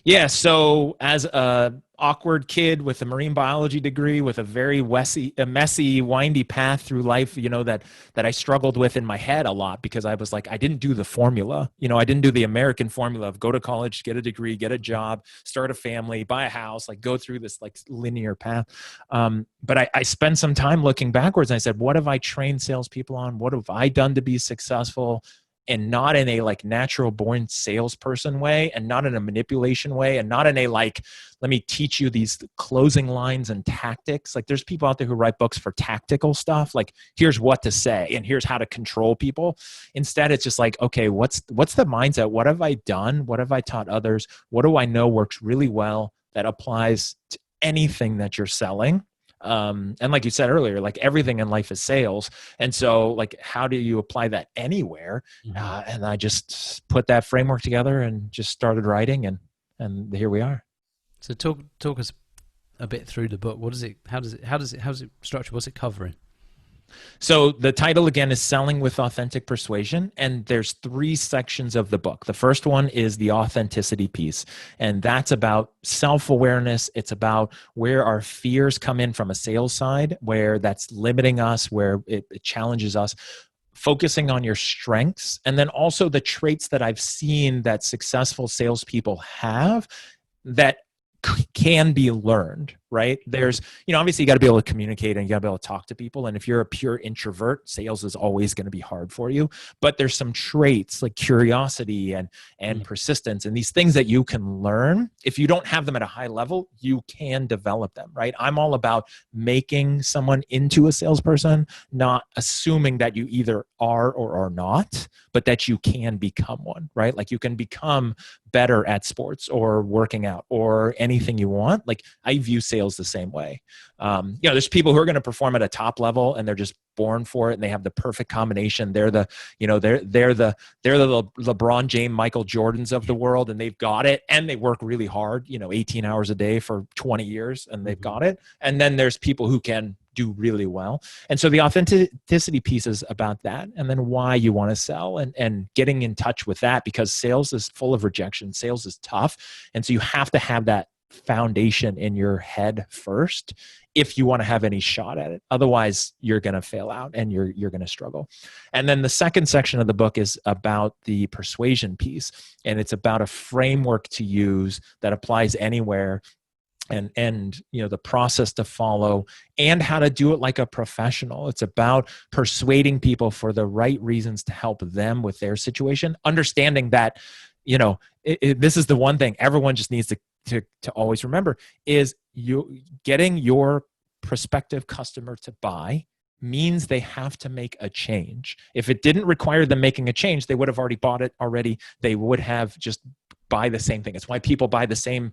Yeah, so as a awkward kid with a marine biology degree, with a very messy, windy path through life, that I struggled with in my head a lot, because I was like, I didn't do the formula. I didn't do the American formula of go to college, get a degree, get a job, start a family, buy a house, like go through this like linear path. But I spent some time looking backwards, and I said, what have I trained salespeople on? What have I done to be successful? And not in a like natural born salesperson way, and not in a manipulation way, and not in a like, let me teach you these closing lines and tactics. Like, there's people out there who write books for tactical stuff. Like, here's what to say and here's how to control people. Instead, it's just like, okay, what's the mindset? What have I done? What have I taught others? What do I know works really well that applies to anything that you're selling? And like you said earlier, like everything in life is sales. And so like, how do you apply that anywhere? And I just put that framework together and just started writing, and here we are. So talk us a bit through the book. What is it? How does it structured? What's it covering? So the title again is Selling with Authentic Persuasion, and there's 3 sections of the book. The first one is the authenticity piece, and that's about self-awareness. It's about where our fears come in from a sales side, where that's limiting us, where it challenges us, focusing on your strengths, and then also the traits that I've seen that successful salespeople have that can be learned, right? There's, obviously you got to be able to communicate and you got to be able to talk to people. And if you're a pure introvert, sales is always going to be hard for you. But there's some traits like curiosity and persistence and these things that you can learn. If you don't have them at a high level, you can develop them, right? I'm all about making someone into a salesperson, not assuming that you either are or are not, but that you can become one, right? Like you can become better at sports or working out or anything you want. Like I view sales the same way. There's people who are going to perform at a top level and they're just born for it and they have the perfect combination. They're the LeBron James, Michael Jordans of the world, and they've got it and they work really hard, 18 hours a day for 20 years and they've got it. And then there's people who can do really well. And so the authenticity piece is about that. And then why you want to sell and getting in touch with that, because sales is full of rejection. Sales is tough. And so you have to have that foundation in your head first if you want to have any shot at it. Otherwise, you're going to fail out and you're going to struggle. And then the second section of the book is about the persuasion piece. And it's about a framework to use that applies anywhere, and the process to follow and how to do it like a professional. It's about persuading people for the right reasons to help them with their situation, understanding that, this is the one thing everyone just needs to always remember is you getting your prospective customer to buy means they have to make a change. If it didn't require them making a change, they would have already bought it already. They would have just buy the same thing. It's why people buy the same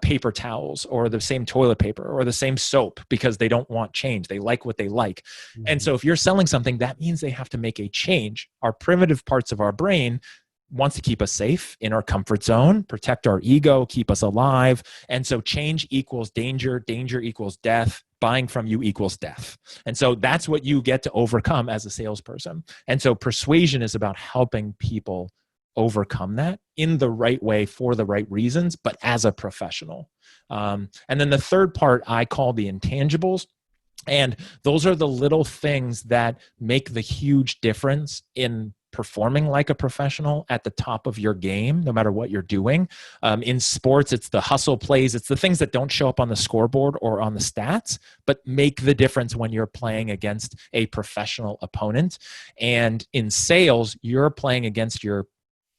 paper towels or the same toilet paper or the same soap, because they don't want change. They like what they like. Mm-hmm. And so if you're selling something, that means they have to make a change. Our primitive parts of our brain wants to keep us safe in our comfort zone, protect our ego, keep us alive. And so change equals danger, danger equals death, buying from you equals death. And so that's what you get to overcome as a salesperson. And so persuasion is about helping people overcome that in the right way for the right reasons, but as a professional. And then the third part I call the intangibles. And those are the little things that make the huge difference in performing like a professional at the top of your game, no matter what you're doing. In sports, it's the hustle plays. It's the things that don't show up on the scoreboard or on the stats, but make the difference when you're playing against a professional opponent. And in sales, you're playing against your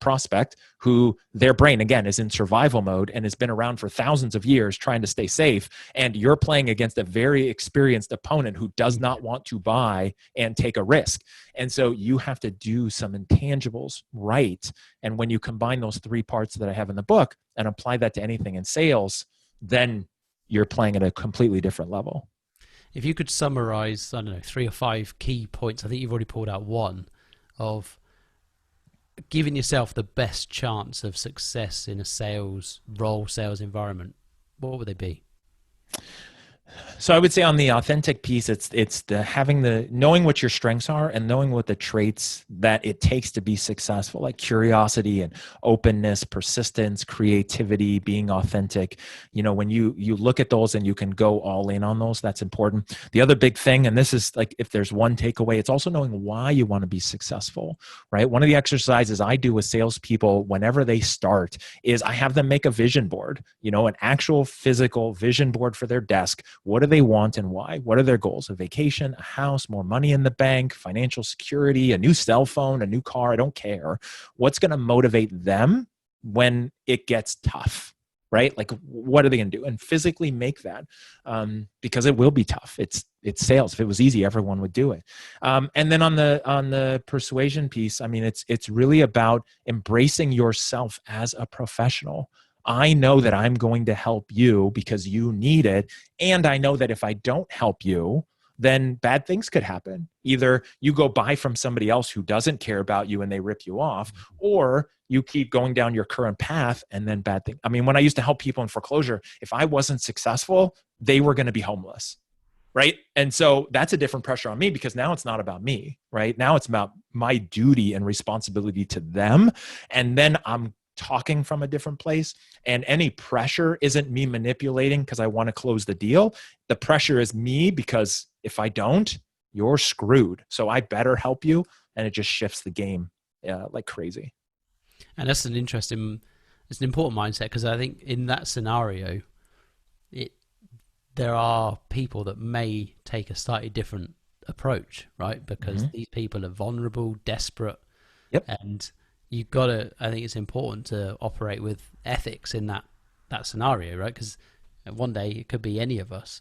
prospect who their brain, again, is in survival mode and has been around for thousands of years trying to stay safe. And you're playing against a very experienced opponent who does not want to buy and take a risk. And so you have to do some intangibles right. And when you combine those three parts that I have in the book and apply that to anything in sales, then you're playing at a completely different level. If you could summarize, 3 or 5 key points, I think you've already pulled out one, of giving yourself the best chance of success in a sales role, sales environment, what would they be? So I would say on the authentic piece, it's the knowing what your strengths are and knowing what the traits that it takes to be successful, like curiosity and openness, persistence, creativity, being authentic. When you look at those and you can go all in on those, that's important. The other big thing, and this is like, if there's one takeaway, it's also knowing why you want to be successful, right? One of the exercises I do with salespeople whenever they start is I have them make a vision board, an actual physical vision board for their desk. What do they want and why? What are their goals? A vacation, a house, more money in the bank, financial security, a new cell phone, a new car. I don't care. What's going to motivate them when it gets tough, right? Like, what are they going to do? And physically make that, because it will be tough. It's sales. If it was easy, everyone would do it. And then on the persuasion piece, it's really about embracing yourself as a professional. I know that I'm going to help you because you need it. And I know that if I don't help you, then bad things could happen. Either you go buy from somebody else who doesn't care about you and they rip you off, or you keep going down your current path and then bad things. When I used to help people in foreclosure, if I wasn't successful, they were going to be homeless. Right. And so that's a different pressure on me, because now it's not about me, right? Now it's about my duty and responsibility to them. And then I'm talking from a different place, and any pressure isn't me manipulating because I want to close the deal. The pressure is me because if I don't, you're screwed. So I better help you. and it just shifts the game like crazy. And that's it's an important mindset, because I think in that scenario, there are people that may take a slightly different approach, right? Because these people are vulnerable, desperate, and you've got to. I think it's important to operate with ethics in that scenario, right? Because one day it could be any of us.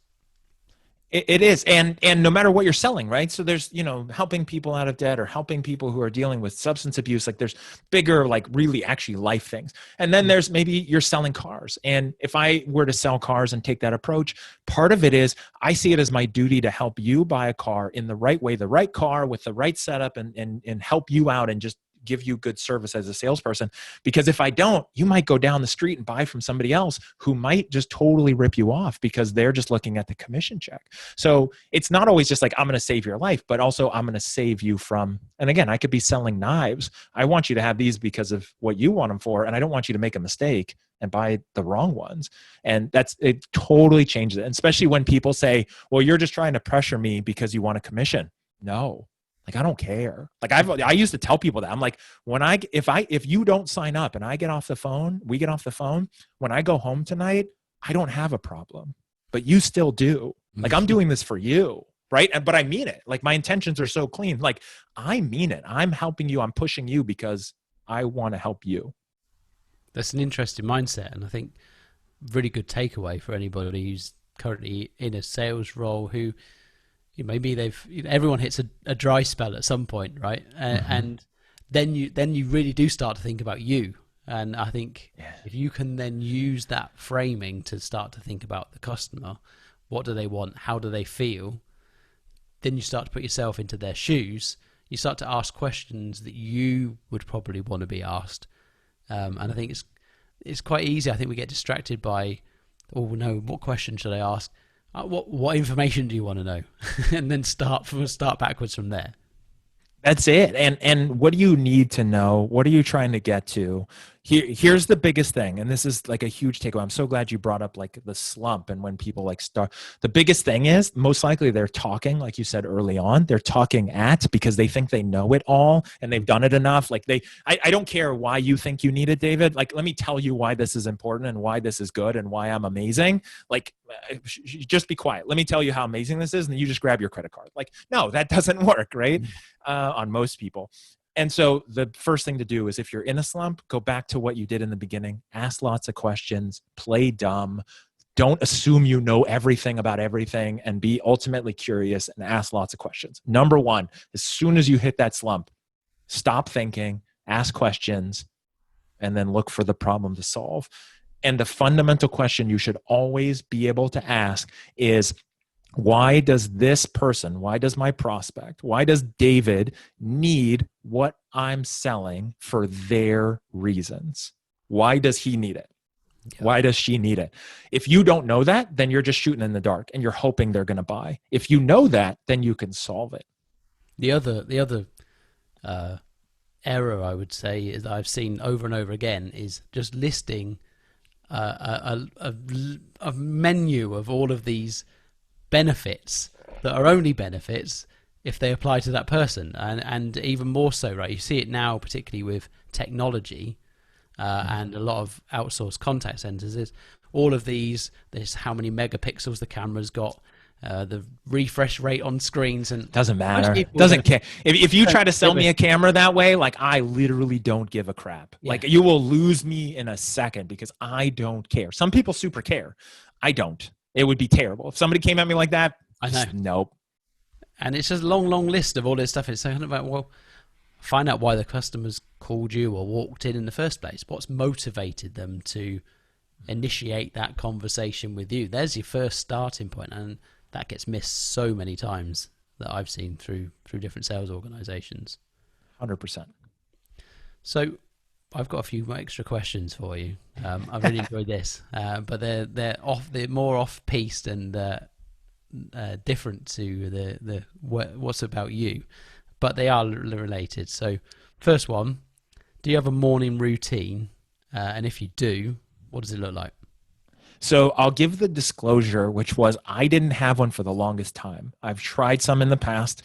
It is. And no matter what you're selling, right? So there's, helping people out of debt or helping people who are dealing with substance abuse. Like there's bigger, like really actually life things. And then there's maybe you're selling cars. And if I were to sell cars and take that approach, part of it is I see it as my duty to help you buy a car in the right way, the right car with the right setup, and help you out and just give you good service as a salesperson. Because if I don't, you might go down the street and buy from somebody else who might just totally rip you off because they're just looking at the commission check. So it's not always just like, I'm going to save your life, but also I'm going to save you from, and again, I could be selling knives. I want you to have these because of what you want them for. And I don't want you to make a mistake and buy the wrong ones. And it totally changes it. And especially when people say, well, you're just trying to pressure me because you want a commission. No. Like, I don't care. Like I used to tell people that. I'm like, if you don't sign up and we get off the phone, when I go home tonight, I don't have a problem, but you still do. Like, I'm doing this for you. Right. But I mean it. Like, my intentions are so clean. Like, I mean it. I'm helping you. I'm pushing you because I want to help you. That's an interesting mindset. And I think really good takeaway for anybody who's currently in a sales role who, maybe everyone hits a dry spell at some point, right? And then you really do start to think about you. And I think if you can then use that framing to start to think about the customer, what do they want? How do they feel? Then you start to put yourself into their shoes. You start to ask questions that you would probably want to be asked. And I think it's quite easy. I think we get distracted by, oh no, what question should I ask? What information do you want to know? And then start backwards from there. That's it. And what do you need to know? What are you trying to get to? Here's the biggest thing. And this is like a huge takeaway. I'm so glad you brought up like the slump and when people like start. The biggest thing is most likely they're talking, like you said early on, they're talking because they think they know it all and they've done it enough. Like I don't care why you think you need it, David. Like, let me tell you why this is important and why this is good and why I'm amazing. Like, just be quiet. Let me tell you how amazing this is. And then you just grab your credit card. Like, no, that doesn't work, right? On most people. And so the first thing to do is, if you're in a slump, go back to what you did in the beginning. Ask lots of questions, play dumb. Don't assume you know everything about everything, and be ultimately curious and ask lots of questions. Number one, as soon as you hit that slump, stop thinking, ask questions, and then look for the problem to solve. And the fundamental question you should always be able to ask is, why does this person, why does my prospect, why does David need what I'm selling for their reasons? Why does he need it? Yeah. Why does she need it? If you don't know that, then you're just shooting in the dark and you're hoping they're going to buy. If you know that, then you can solve it. The other error I would say is I've seen over and over again is just listing a menu of all of these benefits that are only benefits if they apply to that person, and even more so, right? You see it now, particularly with technology and a lot of outsourced contact centers. Is all of these? There's how many megapixels the camera's got, the refresh rate on screens, and doesn't matter. Doesn't care. If you try to sell me a camera that way, like, I literally don't give a crap. Yeah. Like, you will lose me in a second because I don't care. Some people super care. I don't. It would be terrible if somebody came at me like that. I know. Nope. And it's just a long list of all this stuff. It's kind of about, well, find out why the customers called you or walked in the first place. What's motivated them to initiate that conversation with you? There's your first starting point, and that gets missed so many times that I've seen through different sales organizations. 100%. So I've got a few extra questions for you. I've really enjoyed this, but they're more off-piste and different to the what's about you, but they are related. So, first one: do you have a morning routine? And if you do, what does it look like? So I'll give the disclosure, which was I didn't have one for the longest time. I've tried some in the past.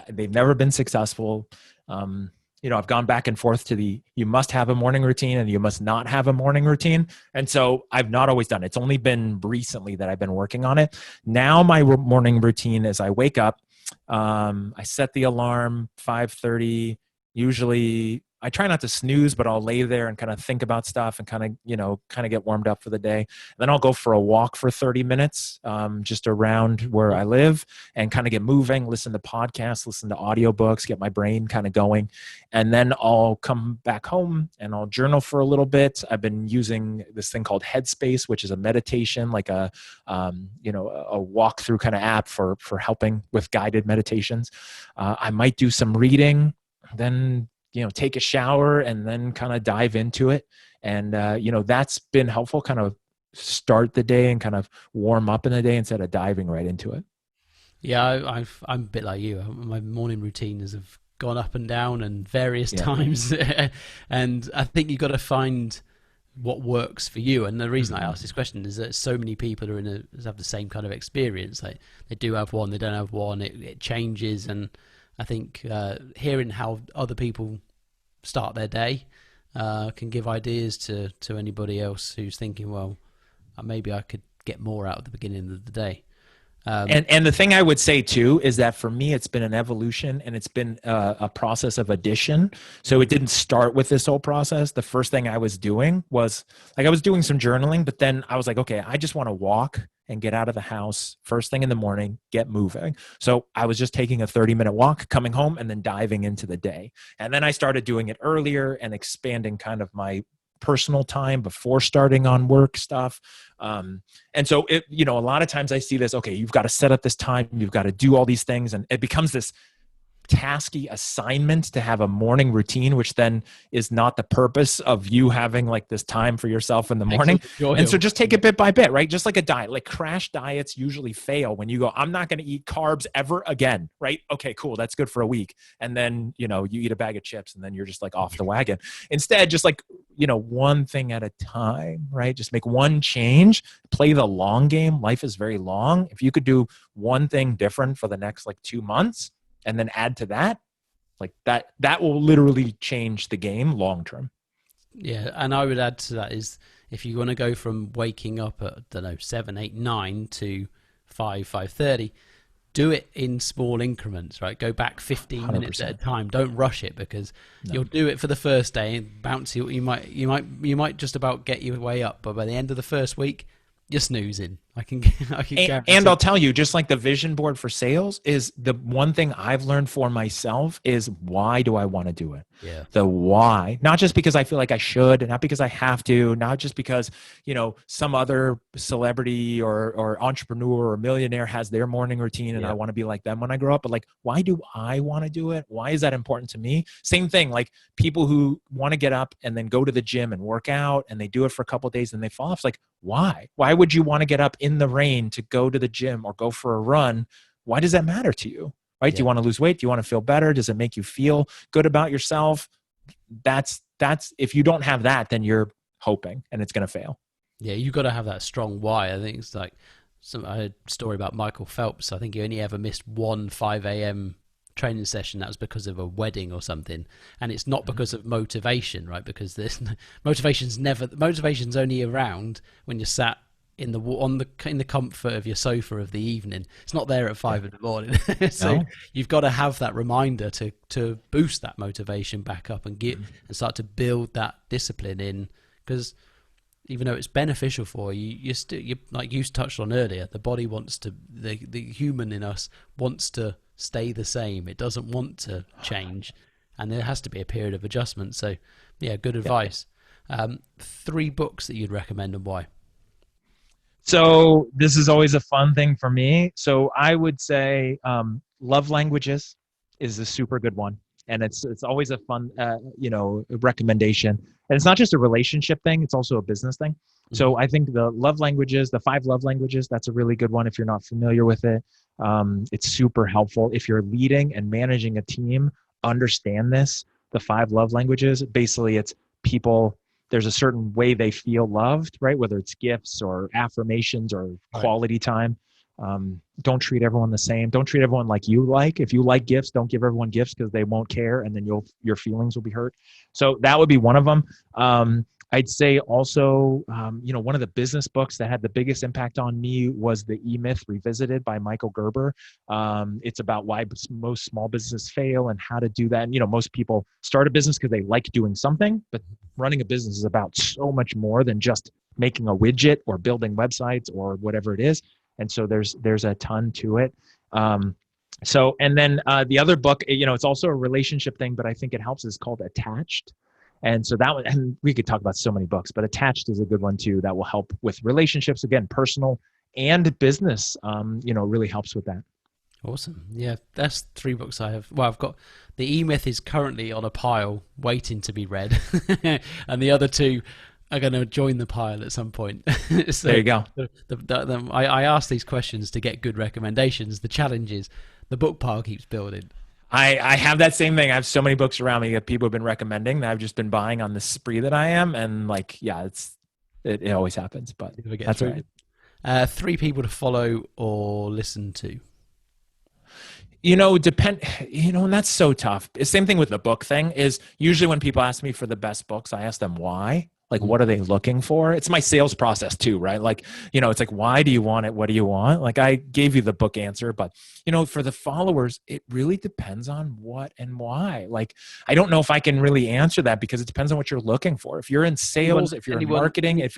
They've never been successful. I've gone back and forth to you must have a morning routine and you must not have a morning routine. And so I've not always done it. It's only been recently that I've been working on it. Now my morning routine is I wake up, I set the alarm 5:30. Usually I try not to snooze, but I'll lay there and kind of think about stuff and kind of get warmed up for the day. And then I'll go for a walk for 30 minutes, just around where I live and kind of get moving, listen to podcasts, listen to audiobooks, get my brain kind of going. And then I'll come back home and I'll journal for a little bit. I've been using this thing called Headspace, which is a meditation, like a walkthrough kind of app for helping with guided meditations. I might do some reading, then take a shower and then kind of dive into it. And, that's been helpful, kind of start the day and kind of warm up in the day instead of diving right into it. Yeah, I'm a bit like you. My morning routines have gone up and down and various times. And I think you've got to find what works for you. And the reason I asked this question is that so many people have the same kind of experience. Like they do have one, they don't have one, it changes. And I think hearing how other people start their day can give ideas to anybody else who's thinking, well, maybe I could get more out of the beginning of the day. And the thing I would say too is that for me, it's been an evolution and it's been a process of addition. So it didn't start with this whole process. The first thing I was doing was I was doing some journaling, but then I was like, okay, I just want to walk and get out of the house first thing in the morning, get moving. So I was just taking a 30-minute walk, coming home, and then diving into the day. And then I started doing it earlier and expanding kind of my personal time before starting on work stuff. And so a lot of times I see this, okay, you've got to set up this time, you've got to do all these things. And it becomes this tasky assignment to have a morning routine, which then is not the purpose of you having like this time for yourself in the morning. And so just take it bit by bit, right? Just like a diet, like crash diets usually fail when you go, I'm not going to eat carbs ever again, right? Okay, cool. That's good for a week. And then, you eat a bag of chips and then you're just like off the wagon. Instead, just like, one thing at a time, right? Just make one change, play the long game. Life is very long. If you could do one thing different for the next 2 months, and then add to that, that will literally change the game long term. Yeah, and I would add to that is if you want to go from waking up at 7, 8, 9 to 5:30, do it in small increments, right? Go back 15 minutes 100%. at a time. Don't rush it because you'll do it for the first day and bounce. You might just about get your way up, but by the end of the first week, you're snoozing. I can guarantee. And I'll tell you, just like the vision board for sales is the one thing I've learned for myself is why do I want to do it? Yeah. The why, not just because I feel like I should, not because I have to, not just because, some other celebrity or entrepreneur or millionaire has their morning routine and I want to be like them when I grow up, but why do I want to do it? Why is that important to me? Same thing, like people who want to get up and then go to the gym and work out and they do it for a couple of days and they fall off. It's why? Why would you want to get up in the rain to go to the gym or go for a run? Why does that matter to you? Right? Yeah. Do you want to lose weight? Do you want to feel better? Does it make you feel good about yourself? That's if you don't have that, then you're hoping and it's going to fail. Yeah, you've got to have that strong why. I think it's I heard a story about Michael Phelps. I think he only ever missed one 5 a.m. training session. That was because of a wedding or something. And it's not because of motivation, right? Because motivation's only around when you're sat in the comfort of your sofa of the evening. It's not there at 5 in the morning. So you've got to have that reminder to boost that motivation back up and and start to build that discipline in, because even though it's beneficial for you, you like you touched on earlier, the body wants to, the human in us wants to stay the same. It doesn't want to change, and there has to be a period of adjustment. So yeah, good advice. 3 books that you'd recommend and why? So this is always a fun thing for me. So I would say Love Languages is a super good one. And it's always a fun, recommendation. And it's not just a relationship thing. It's also a business thing. Mm-hmm. So I think the 5 love languages, that's a really good one if you're not familiar with it. It's super helpful. If you're leading and managing a team, understand this. The 5 love languages, basically it's people there's a certain way they feel loved, right? Whether it's gifts or affirmations or quality time. Don't treat everyone the same. Don't treat everyone like you like. If you like gifts, don't give everyone gifts because they won't care, and then your feelings will be hurt. So that would be one of them. I'd say also, one of the business books that had the biggest impact on me was The E-Myth Revisited by Michael Gerber. It's about why most small businesses fail and how to do that. And, most people start a business because they like doing something, but running a business is about so much more than just making a widget or building websites or whatever it is. And so there's a ton to it. And then the other book, it's also a relationship thing, but I think it helps, is called Attached. And so that one, and we could talk about so many books, but Attached is a good one too, that will help with relationships, again, personal and business, really helps with that. Awesome. Yeah, that's 3 books I have. Well, I've got The E-Myth is currently on a pile waiting to be read. And the other 2 are going to join the pile at some point. So there you go. I ask these questions to get good recommendations. The challenge is the book pile keeps building. I have that same thing. I have so many books around me that people have been recommending that I've just been buying on the spree that I am. And it always happens, but that's all right. 3 people to follow or listen to. And that's so tough. Same thing with the book thing is usually when people ask me for the best books, I ask them why. Like, what are they looking for? It's my sales process too, right? Like, it's like, why do you want it? What do you want? Like, I gave you the book answer, but for the followers, it really depends on what and why. Like, I don't know if I can really answer that because it depends on what you're looking for. If you're in sales, if you're in marketing,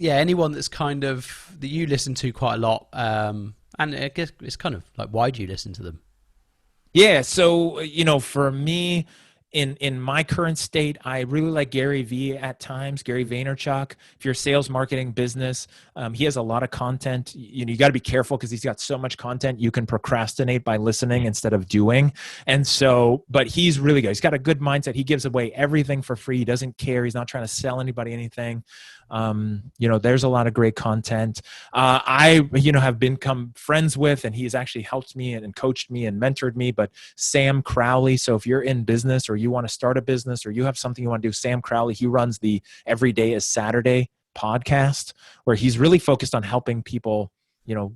anyone that's kind of that you listen to quite a lot, and I guess it's kind of like, why do you listen to them? Yeah. So, for me, in my current state, I really like Gary Vee at times, Gary Vaynerchuk. If you're a sales, marketing, business, he has a lot of content. You got to be careful because he's got so much content. You can procrastinate by listening instead of doing. And so, but he's really good. He's got a good mindset. He gives away everything for free. He doesn't care. He's not trying to sell anybody anything. There's a lot of great content. I have become friends with, and he's actually helped me and coached me and mentored me, but Sam Crowley. So if you're in business or you want to start a business or you have something you want to do, Sam Crowley, he runs the Every Day is Saturday podcast, where he's really focused on helping people,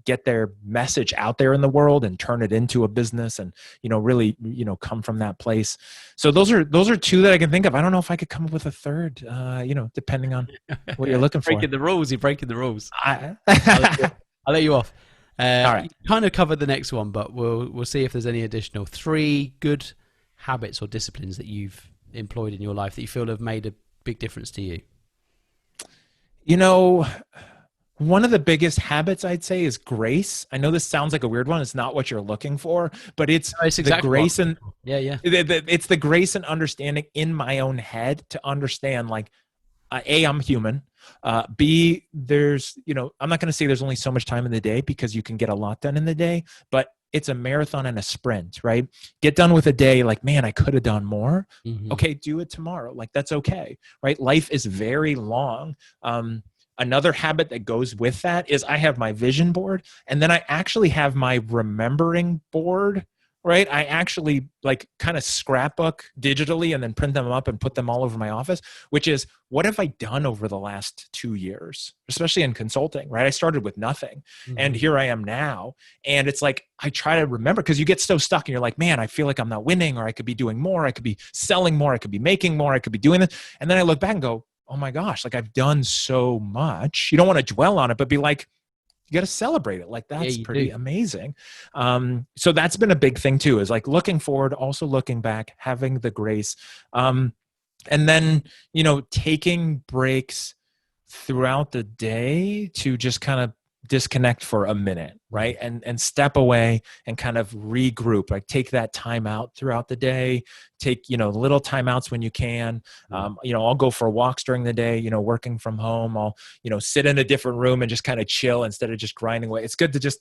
get their message out there in the world and turn it into a business and, really, come from that place. So those are 2 that I can think of. I don't know if I could come up with a third, depending on what you're looking for. You're breaking the rules. I'll let you off. All right. You kind of covered the next one, but we'll see if there's any additional 3 good habits or disciplines that you've employed in your life that you feel have made a big difference to you. One of the biggest habits I'd say is grace. I know this sounds like a weird one. It's not what you're looking for, but it's exactly the grace and it's the grace and understanding in my own head to understand, like, A, I'm human. B, there's, I'm not going to say there's only so much time in the day because you can get a lot done in the day, but it's a marathon and a sprint, right? Get done with a day like, man, I could have done more. Mm-hmm. Okay, do it tomorrow. Like, that's okay, right? Life is very long. Another habit that goes with that is I have my vision board, and then I actually have my remembering board, right? I actually kind of scrapbook digitally and then print them up and put them all over my office, which is, what have I done over the last 2 years, especially in consulting, right? I started with nothing and here I am now. And it's like, I try to remember, because you get so stuck and you're like, man, I feel like I'm not winning, or I could be doing more. I could be selling more. I could be making more. I could be doing this. And then I look back and go, oh my gosh, like, I've done so much. You don't want to dwell on it, but be like, you got to celebrate it. Like, that's pretty amazing. So that's been a big thing too, is like looking forward, also looking back, having the grace. And then, taking breaks throughout the day to just kind of disconnect for a minute, right? And step away and kind of regroup, like take that time out throughout the day, take, little timeouts when you can. I'll go for walks during the day, working from home. I'll, sit in a different room and just kind of chill instead of just grinding away. It's good to just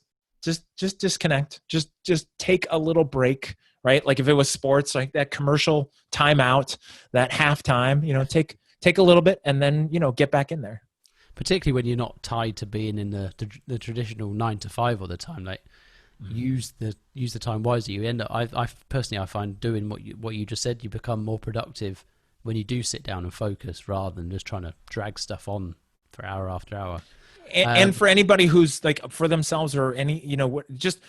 disconnect, just take a little break, right? Like if it was sports, like that commercial timeout, that halftime, take a little bit and then, get back in there. Particularly when you're not tied to being in the traditional 9 to 5 all the time, like use the time wisely. You end up, I personally find doing what you just said, you become more productive when you do sit down and focus rather than just trying to drag stuff on for hour after hour. And for anybody who's like for themselves or any, just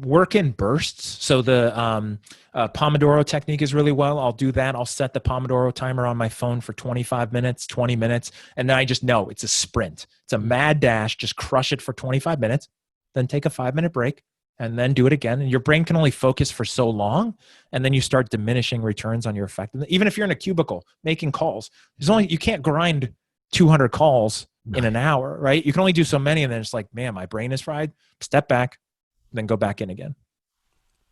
work in bursts. So the Pomodoro technique is really well. I'll do that. I'll set the Pomodoro timer on my phone for 25 minutes, 20 minutes. And then I just know it's a sprint. It's a mad dash. Just crush it for 25 minutes, then take a 5-minute break and then do it again. And your brain can only focus for so long. And then you start diminishing returns on your effectiveness. Even if you're in a cubicle making calls, you can't grind 200 calls in an hour, right? You can only do so many. And then it's like, man, my brain is fried. Step back, then go back in again.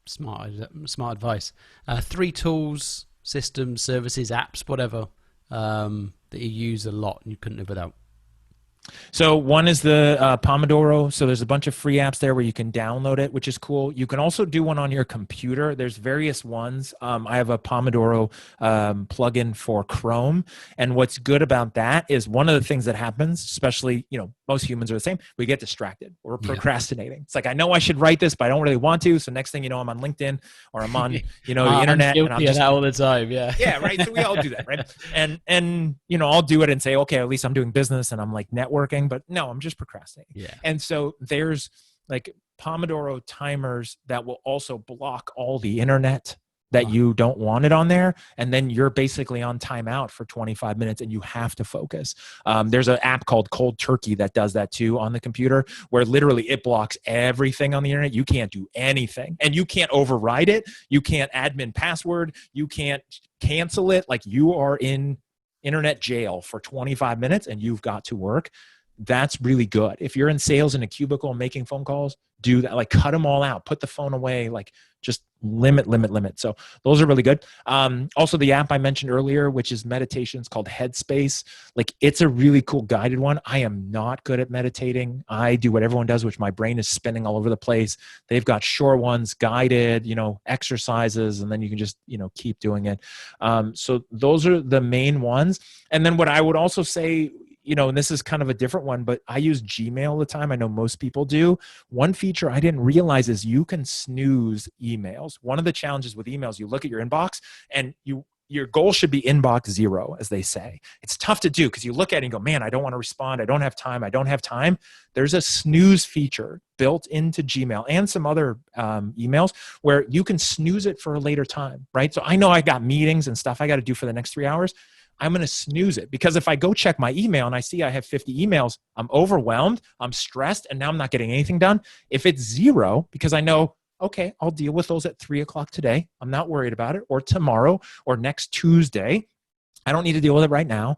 Smart advice. 3 tools, systems, services, apps, whatever, that you use a lot and you couldn't live without. So one is the Pomodoro. So there's a bunch of free apps there where you can download it, which is cool. You can also do one on your computer. There's various ones. I have a Pomodoro plugin for Chrome. And what's good about that is one of the things that happens, especially, most humans are the same. We get distracted. We're procrastinating. It's like, I know I should write this, but I don't really want to. So next thing you know, I'm on LinkedIn or I'm on, the internet. I'm guilty of that all the time. Yeah. Yeah. Right. So we all do that. Right. And I'll do it and say, okay, at least I'm doing business and I'm like networking, but no, I'm just procrastinating. Yeah. And so there's like Pomodoro timers that will also block all the internet that you don't want it on there. And then you're basically on timeout for 25 minutes and you have to focus. There's an app called Cold Turkey that does that too on the computer, where literally it blocks everything on the internet. You can't do anything and you can't override it. You can't admin password. You can't cancel it. Like, you are in internet jail for 25 minutes and you've got to work. That's really good. If you're in sales in a cubicle making phone calls, do that. Like, cut them all out, put the phone away, like just limit. So those are really good. Also the app I mentioned earlier, which is meditations, called Headspace. Like, it's a really cool guided one. I am not good at meditating. I do what everyone does, which my brain is spinning all over the place. They've got short ones, guided, exercises, and then you can just, keep doing it. So those are the main ones. And then what I would also say, and this is kind of a different one, but I use Gmail all the time. I know most people do. One feature I didn't realize is you can snooze emails. One of the challenges with emails, you look at your inbox and your goal should be inbox 0, as they say. It's tough to do because you look at it and go, man, I don't want to respond. I don't have time. There's a snooze feature built into Gmail and some other emails where you can snooze it for a later time, right? So I know I got meetings and stuff I got to do for the next 3 hours. I'm going to snooze it, because if I go check my email and I see I have 50 emails, I'm overwhelmed, I'm stressed, and now I'm not getting anything done. If it's 0, because I know, okay, I'll deal with those at 3:00 today, I'm not worried about it, or tomorrow, or next Tuesday, I don't need to deal with it right now.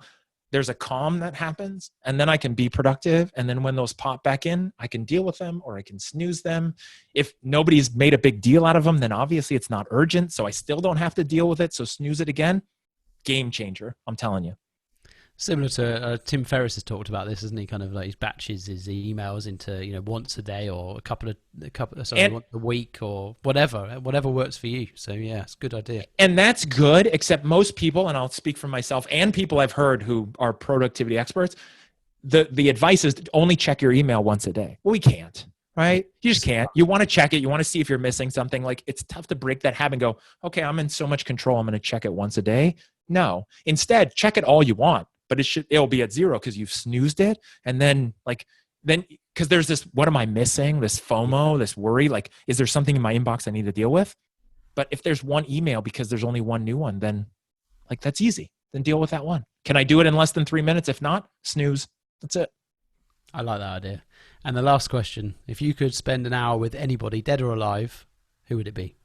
There's a calm that happens, and then I can be productive. And then when those pop back in, I can deal with them or I can snooze them. If nobody's made a big deal out of them, then obviously it's not urgent, so I still don't have to deal with it. So snooze it again. Game changer, I'm telling you. Similar to Tim Ferriss has talked about this, isn't he? Kind of like he batches his emails into once a day or once a week or whatever works for you. So yeah, it's a good idea. And that's good, except most people, and I'll speak for myself and people I've heard who are productivity experts, the advice is to only check your email once a day. Well, we can't. Right? You just can't. You want to check it. You want to see if you're missing something. Like, it's tough to break that habit and go, okay, I'm in so much control, I'm going to check it once a day. No. Instead, check it all you want, but it'll be at 0 because you've snoozed it. And then because there's this, what am I missing? This FOMO, this worry, like, is there something in my inbox I need to deal with? But if there's one email because there's only one new one, then like, that's easy. Then deal with that one. Can I do it in less than 3 minutes? If not, snooze. That's it. I like that idea. And the last question, if you could spend an hour with anybody, dead or alive, who would it be?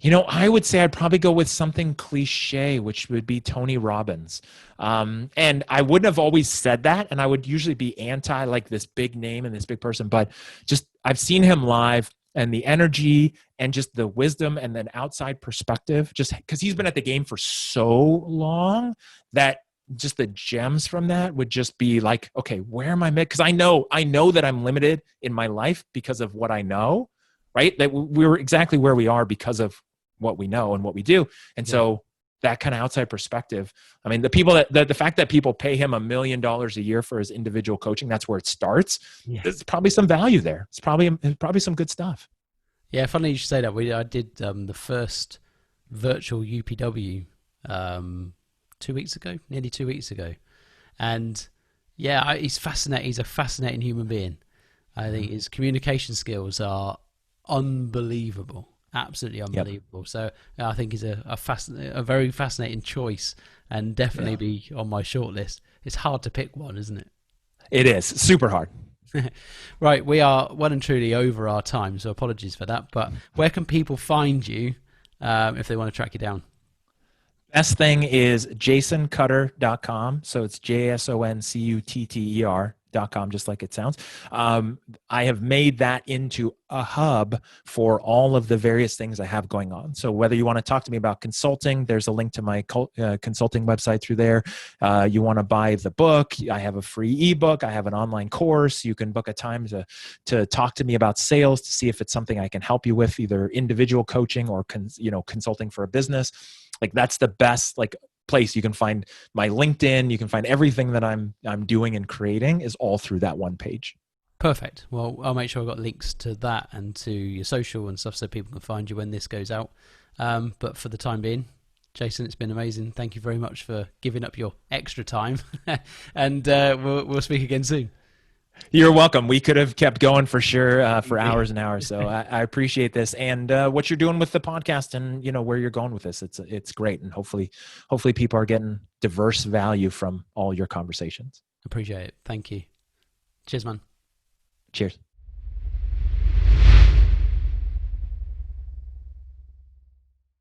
I would say I'd probably go with something cliche, which would be Tony Robbins. And I wouldn't have always said that. And I would usually be anti like this big name and this big person, but just I've seen him live, and the energy and just the wisdom and then outside perspective, just because he's been at the game for so long that just the gems from that would just be like, okay, where am I? Because I know that I'm limited in my life because of what I know, right? That we're exactly where we are because of what we know and what we do. And so that kind of outside perspective, I mean, the fact that people pay him $1 million a year for his individual coaching, that's where it starts. Yeah. There's probably some value there. It's probably some good stuff. Yeah. Funny you should say that. I did the first virtual UPW 2 weeks ago, nearly 2 weeks ago. And yeah, he's fascinating. He's a fascinating human being. I think his communication skills are unbelievable, absolutely Yep. unbelievable. So I think he's a very fascinating choice, and definitely Yeah. be on my shortlist. It's hard to pick one, isn't it? It is super hard. Right, we are well and truly over our time, so apologies for that. But where can people find you if they want to track you down? Best thing is jasoncutter.com. So it's JSONCUTTER.com, just like it sounds. I have made that into a hub for all of the various things I have going on. So whether you want to talk to me about consulting, there's a link to my consulting website through there. You want to buy the book, I have a free ebook. I have an online course. You can book a time to talk to me about sales to see if it's something I can help you with, either individual coaching or consulting for a business. Like that's the best place. You can find my LinkedIn. You can find everything that I'm doing and creating is all through that one page. Perfect. Well, I'll make sure I've got links to that and to your social and stuff so people can find you when this goes out. But for the time being, Jason, it's been amazing. Thank you very much for giving up your extra time. And we'll speak again soon. You're welcome. We could have kept going for sure for hours and hours. So I appreciate this and what you're doing with the podcast and where you're going with this. It's great, and hopefully people are getting diverse value from all your conversations. Appreciate it. Thank you. Cheers, man. Cheers.